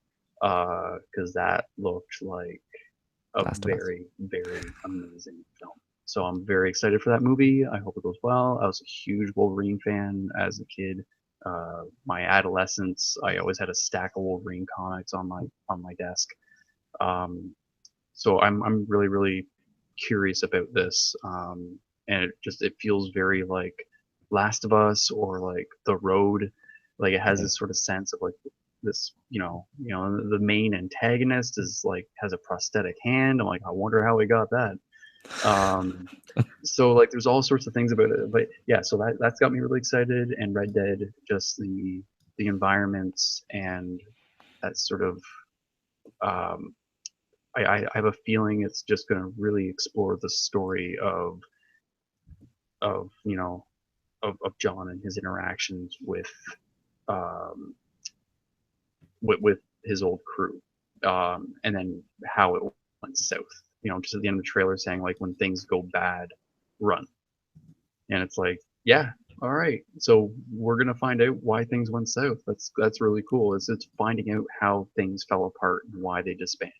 Because that looked like a very, very amazing film. So I'm very excited for that movie. I hope it goes well. I was a huge Wolverine fan as a kid. My adolescence, I always had a stack of Wolverine comics on my desk. So I'm really, really curious about this. And it feels very like Last of Us or like The Road. Like it has this sort of sense of like this, the main antagonist is like has a prosthetic hand. I'm like, I wonder how he got that. So like there's all sorts of things about it, but yeah, so that's got me really excited. And Red Dead, just the environments and that sort of I have a feeling it's just going to really explore the story of John and his interactions with his old crew, and then how it went south. Just at the end of the trailer saying like, when things go bad, run. And it's like, yeah, all right. So we're gonna find out why things went south. That's really cool. It's finding out how things fell apart and why they disbanded.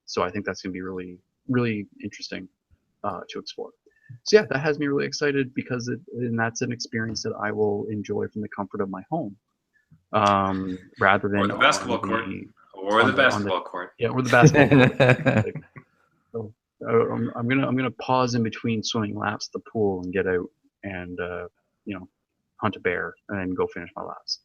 So I think that's gonna be really, really interesting to explore. So yeah, that has me really excited because that's an experience that I will enjoy from the comfort of my home. Rather than or the basketball court, or the basketball court. Yeah, or the basketball court. So I'm gonna pause in between swimming laps at the pool and get out and hunt a bear and then go finish my laps.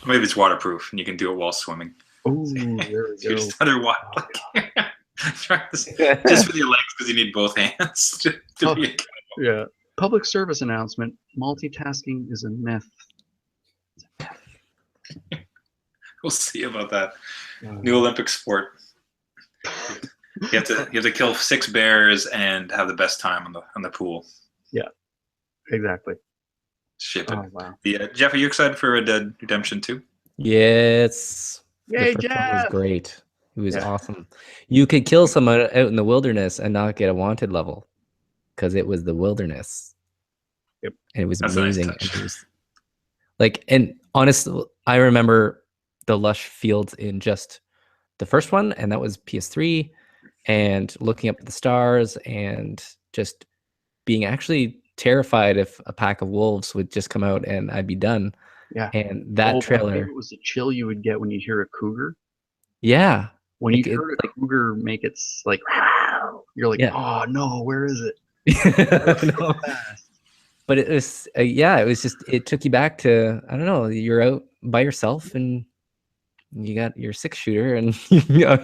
Maybe it's waterproof and you can do it while swimming. Oh, there we go. You're just underwater. Just with your legs because you need both hands to be yeah. Public service announcement: multitasking is a myth. We'll see about that. New Olympic sport. You have to kill 6 bears and have the best time on the pool. Yeah, exactly. Ship it. Oh, wow. Jeff, are you excited for Red Dead Redemption 2? Yes. Yay, the first Jeff! one was great. It was awesome. You could kill someone out in the wilderness and not get a wanted level because it was the wilderness. Yep. And it was That's amazing. A nice touch. And it was and honestly, I remember the lush fields in just the first one, and that was PS3, and looking up at the stars and just being actually terrified if a pack of wolves would just come out and I'd be done. Yeah. And that trailer. It was the chill you would get when you hear a cougar. Yeah. When you heard a cougar make its like, you're like, oh no, where is it? No. But it was, it was just, it took you back to, I don't know, you're out by yourself and you got your 6-shooter and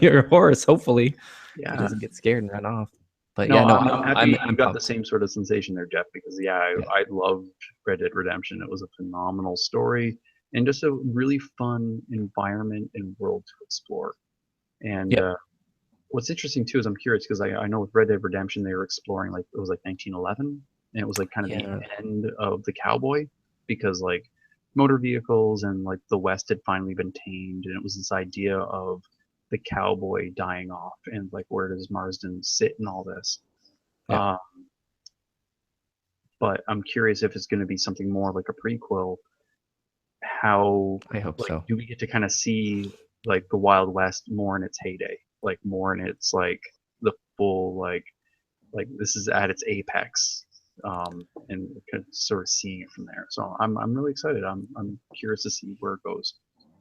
your horse, hopefully. It doesn't get scared and run off. But No, yeah, no, I'm happy you got the pumped. same sort of sensation there, Jeff, because yeah, I loved Red Dead Redemption. It was a phenomenal story and just a really fun environment and world to explore. And Yeah. what's interesting too is I'm curious because I know with Red Dead Redemption they were exploring like it was like 1911 and it was like kind of the Yeah. end of the cowboy because like motor vehicles and like the West had finally been tamed and it was this idea of the cowboy dying off and like where does Marsden sit in all this. Yeah. Um, but I'm curious if it's going to be something more like a prequel. How I hope like so. do we get to kind of see like the Wild West more in its heyday, like more in its like the full like this is at its apex, and kind of sort of seeing it from there. So I'm really excited. I'm curious to see where it goes.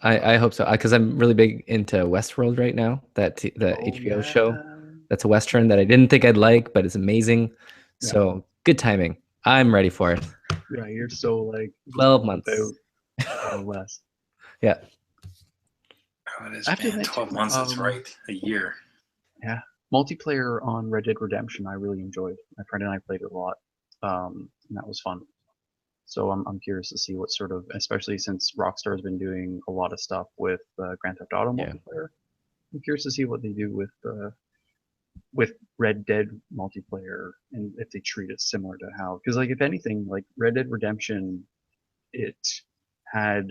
I hope so because I'm really big into Westworld right now. The Oh HBO show. yeah, That's a Western that I didn't think I'd like, but it's amazing. yeah, So good timing. I'm ready for it. yeah. You're so like 12 about months. Wild West. Yeah. Oh, it I is, have to man. admit 12 too, months, that's right. A year. yeah, multiplayer on Red Dead Redemption I really enjoyed. My friend and I played it a lot, and that was fun. So I'm curious to see what sort of, especially since Rockstar's been doing a lot of stuff with Grand Theft Auto Yeah. multiplayer. I'm curious to see what they do with Red Dead multiplayer and if they treat it similar to how, because like if anything, like Red Dead Redemption, it had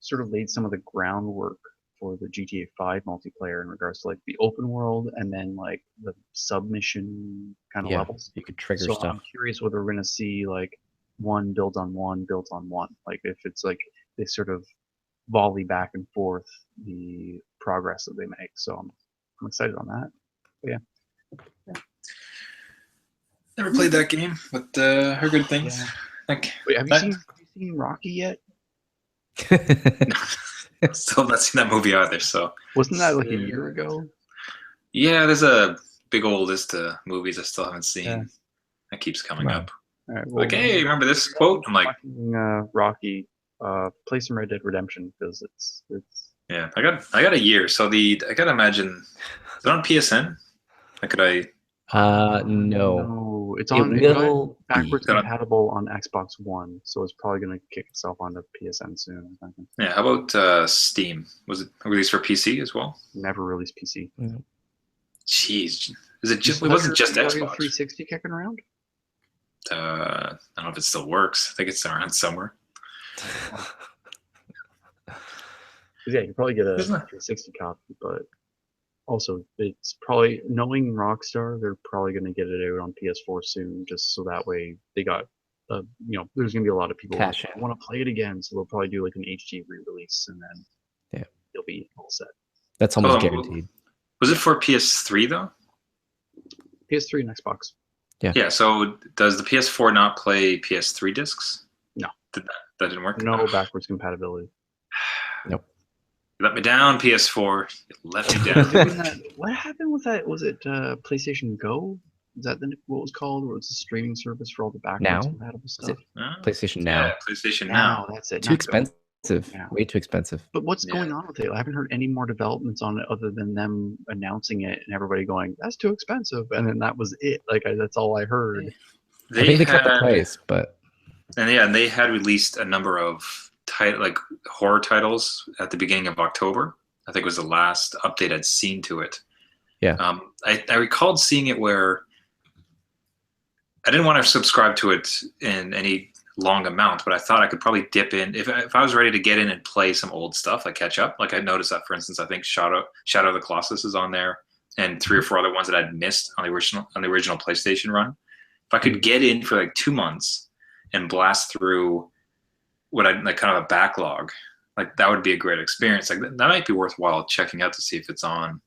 sort of laid some of the groundwork for the GTA 5 multiplayer in regards to like the open world and then like the submission kind of Yeah. levels. You could trigger So stuff. I'm curious whether we're going to see like one builds on one, builds on one. Like if it's like they sort of volley back and forth the progress that they make. So I'm excited on that. But yeah. Never played that game, but heard good things. Yeah. Like, Wait, have you seen Rocky yet? still not seen that movie either. So Wasn't that like a year ago? yeah, there's a big old list of movies I still haven't seen. Yeah. That keeps coming Right. up. All right, well, Like, hey, remember this quote? I'm like, watching Rocky, play some Red Dead Redemption because it's yeah, I got a year. So I gotta imagine. Is it on PSN? Like, could I? No. no, it's It on it got will backwards be. compatible on Xbox One, so it's probably gonna kick itself onto PSN soon. I think. Yeah, how about Steam? Was it released for PC as well? Never released PC. Mm. Jeez, is it just? You It wasn't still just have your Xbox. 360 kicking around? I don't know if it still works. I think it's around somewhere. Yeah, you probably get a Isn't it? 360 copy, but also it's probably knowing Rockstar, they're probably going to get it out on PS4 soon, just so that way they got, there's going to be a lot of people who Cash in. want to play it again, so they'll probably do like an HD re-release, and then Yeah. you'll be all set. That's almost guaranteed. Was it for PS3 though? PS3 and Xbox. Yeah. So does the PS4 not play PS3 discs? No. That didn't work. No backwards compatibility. Nope. You let me down, PS4. You let me down. What happened with that? Was it PlayStation Go? Is that what it was called? Or it's a streaming service for all the backwards Now? compatible stuff? PlayStation Now. Yeah, PlayStation Now. That's it. Too expensive. Yeah. Way too expensive. But what's going on with it? I haven't heard any more developments on it other than them announcing it and everybody going, "That's too expensive," and then that was it. Like that's all I heard. I think they cut the price, but and they had released a number of like horror titles at the beginning of October. I think it was the last update I'd seen to it. Yeah. I recalled seeing it where I didn't want to subscribe to it in any long amount, but I thought I could probably dip in if I was ready to get in and play some old stuff, like catch up. Like I noticed that, for instance, I think Shadow of the Colossus is on there, and 3 or 4 other ones that I'd missed on the original PlayStation run. If I could get in for like 2 months and blast through what I like kind of a backlog, like that would be a great experience. Like that might be worthwhile checking out to see if it's on.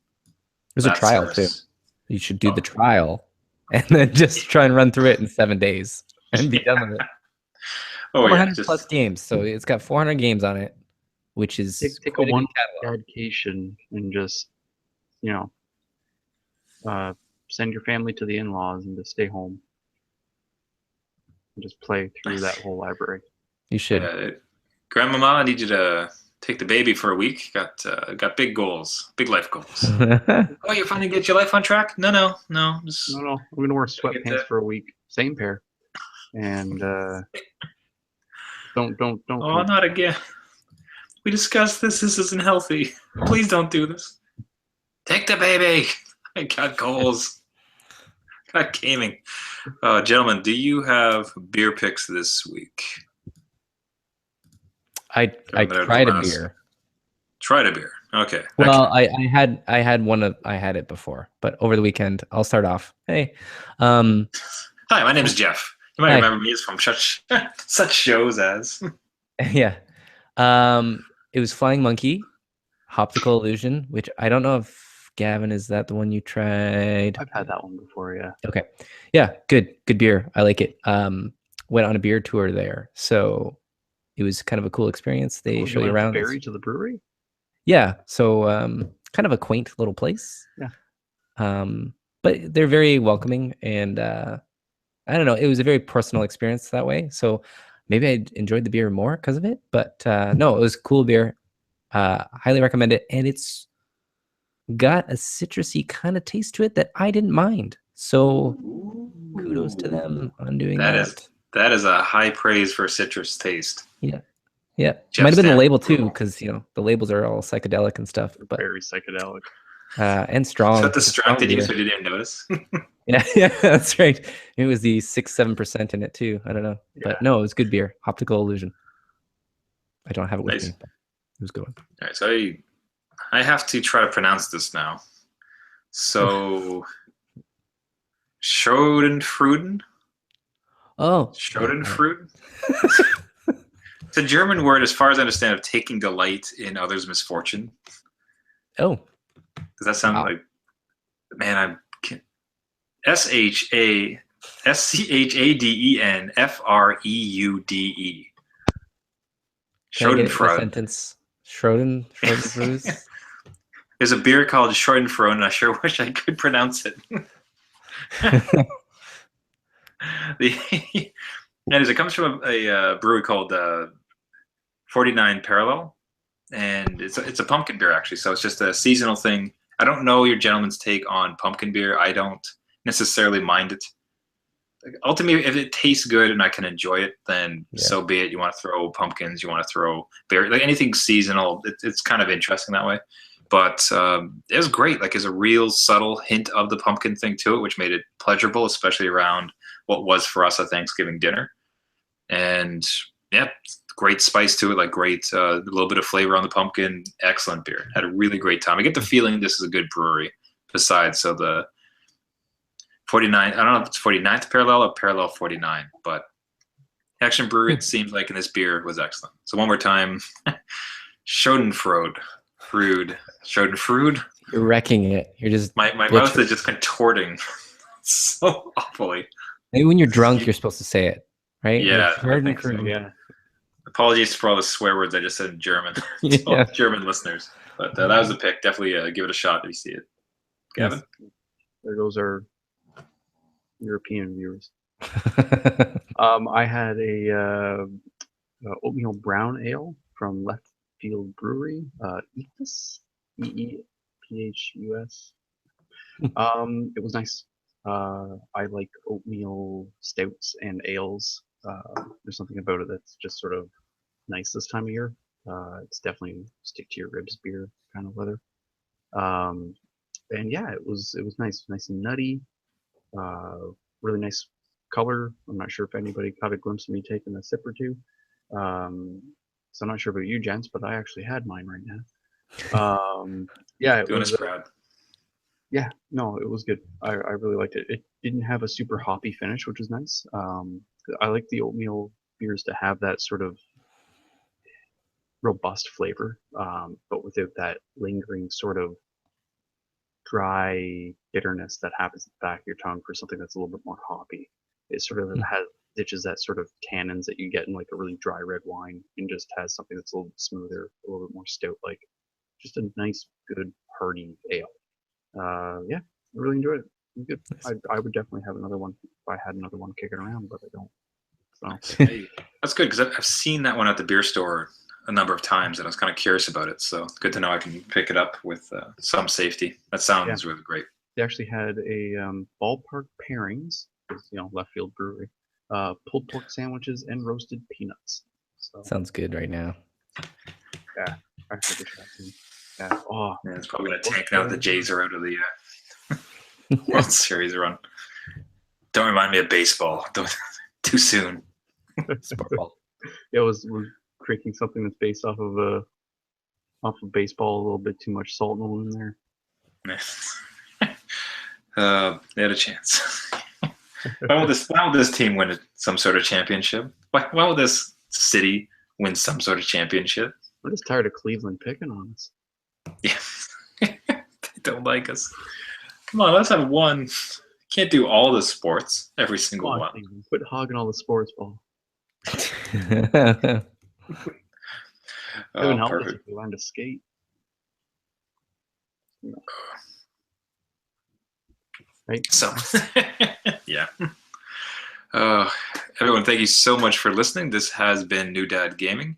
There's a trial service. too. You should do the trial and then just try and run through it in 7 days and be done with it. 400 plus games, so it's got 400 games on it, which is take a one dedication and just send your family to the in-laws and just stay home and just play through that whole library. You should. Grandmama, I need you to take the baby for a week. Got big goals, big life goals. Oh, you're finally get your life on track? No. Just No. I'm gonna wear sweatpants for a week. Same pair. And don't. Oh, not again. We discussed this. This isn't healthy. Please don't do this. Take the baby. I got goals. Got gaming. Gentlemen, do you have beer picks this week? I tried a beer. Tried a beer. Okay. Well, I had one of I had it before, but over the weekend I'll start off. Hey, hi, my name is Jeff. You might remember me as from such shows as. Yeah, it was Flying Monkey, Optical Illusion, which I don't know if Gavin, is that the one you tried? I've had that one before. Yeah. Okay. Yeah, good beer. I like it. Went on a beer tour there, so it was kind of a cool experience. They show you around. Barry to the brewery. Yeah, so kind of a quaint little place. Yeah. But they're very welcoming, and I don't know. It was a very personal experience that way. So maybe I enjoyed the beer more because of it. But no, it was cool beer. Highly recommend it, and it's got a citrusy kind of taste to it that I didn't mind. So kudos to them on doing that. That is a high praise for citrus taste. Yeah. Might have been the label too, because the labels are all psychedelic and stuff. But very psychedelic. And strong. Is that distracted you so you didn't notice? Yeah, that's right. It was the 6-7% in it too. I don't know, but no, it was good beer. Optical Illusion. I don't have it with me. But it was a good one. All right, so I have to try to pronounce this now. So, Schadenfreude. Oh, Schadenfreude. It's a German word, as far as I understand, of taking delight in others' misfortune. Oh, does that sound like? Man, I'm SCHADENFREUDE. Schadenfreude. Sentence. Schadenfreude. There's a beer called Schadenfreude, and I sure wish I could pronounce it. It comes from a brewery called 49 Parallel, and it's a pumpkin beer actually. So it's just a seasonal thing. I don't know your gentleman's take on pumpkin beer. I don't necessarily mind it. Ultimately, if it tastes good and I can enjoy it, then so be it. You want to throw pumpkins, you want to throw berry, like anything seasonal. It's kind of interesting that way. But it was great. Like, there's a real subtle hint of the pumpkin thing to it, which made it pleasurable, especially around what was for us a Thanksgiving dinner. And yeah, great spice to it, like great a little bit of flavor on the pumpkin. Excellent beer. Had a really great time. I get the feeling this is a good brewery. Besides, so the 49, I don't know if it's 49th Parallel or Parallel 49, but Action Brewery, it seems like in this beer was excellent. So one more time, Schadenfreude. Schadenfreude. You're wrecking it. You're just my mouth is just contorting so awfully. Maybe when you're drunk, you're supposed to say it, right? Yeah, like, so. Yeah. Apologies for all the swear words I just said in German. To German listeners, but that was a pick. Definitely give it a shot if you see it. Gavin, there goes our European viewers. I had a oatmeal brown ale from Left Field Brewery, Eephus, EEPHUS. It was nice. I like oatmeal stouts and ales. There's something about it that's just sort of nice this time of year. It's definitely stick to your ribs beer kind of weather. And yeah, it was nice and nutty. Really nice color. I'm not sure if anybody caught a glimpse of me taking a sip or two. So I'm not sure about you gents, but I actually had mine right now. Yeah, it was proud. Yeah, no, it was good. I really liked it. It didn't have a super hoppy finish, which was nice. I like the oatmeal beers to have that sort of robust flavor, but without that lingering sort of dry bitterness that happens at the back of your tongue for something that's a little bit more hoppy. It sort of ditches that sort of tannins that you get in like a really dry red wine and just has something that's a little bit smoother, a little bit more stout-like. Just a nice, good, hearty ale. Yeah, I really enjoyed it. It was good. I would definitely have another one if I had another one kicking around, but I don't. So. That's good because I've seen that one at the beer store a number of times, and I was kind of curious about it. So good to know I can pick it up with some safety. That sounds really great. They actually had a ballpark pairings, left field brewery, pulled pork sandwiches and roasted peanuts. So, Sounds good right now. yeah, I heard the chat too. Yeah. Oh, yeah, it's probably going to tank now that the Jays are out of the World Series run. Don't remind me of baseball. Too soon. Sport ball. Yeah, we're creating something that's based off of baseball. A little bit too much salt in the wound there. They had a chance. Why will this team win some sort of championship? Why will this city win some sort of championship? We're just tired of Cleveland picking on us. Yeah. They don't like us. Come on, let's have one. Can't do all the sports, every single one. Cleveland. Quit hogging all the sports ball. Perfect. Helped us if we learned to skate. Right? So, yeah. Everyone, thank you so much for listening. This has been New Dad Gaming.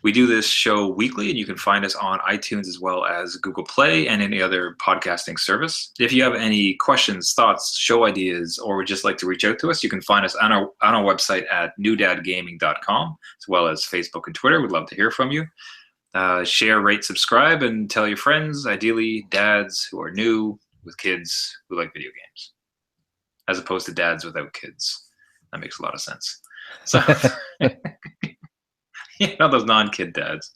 We do this show weekly, and you can find us on iTunes as well as Google Play and any other podcasting service. If you have any questions, thoughts, show ideas, or would just like to reach out to us, you can find us on our website at newdadgaming.com, as well as Facebook and Twitter. We'd love to hear from you. Share, rate, subscribe, and tell your friends, ideally dads who are new with kids who like video games, as opposed to dads without kids. That makes a lot of sense. So, those non-kid dads.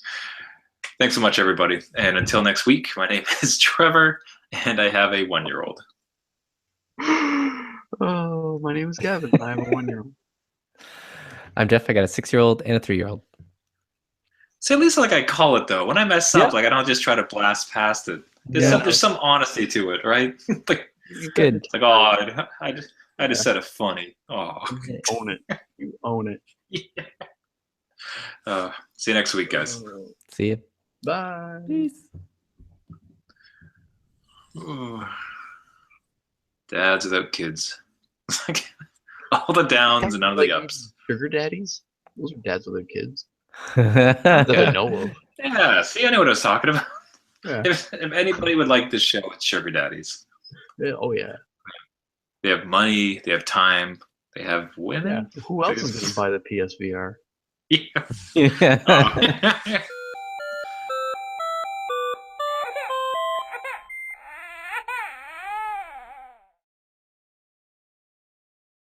Thanks so much, everybody. And until next week, my name is Trevor, and I have a 1-year-old. Oh, my name is Gavin. I have a 1-year-old. I'm Jeff. I got a 6-year-old and a 3-year-old. See, at least like I call it though. When I mess up, like I don't just try to blast past it. There's some honesty to it, right? Like good. It's like, oh, I just said it funny. Oh, you own it. You own it. Yeah. See you next week, guys. See you. Bye. Peace. Dads without kids. All the downs and none of the ups. Sugar daddies? Those are dads with their kids. That I know of. Yeah, see, I know what I was talking about. Yeah. If anybody would like this show, it's sugar daddies. Yeah, oh, yeah. They have money, they have time, they have women. Yeah. Who else is going to buy the PSVR? Yeah.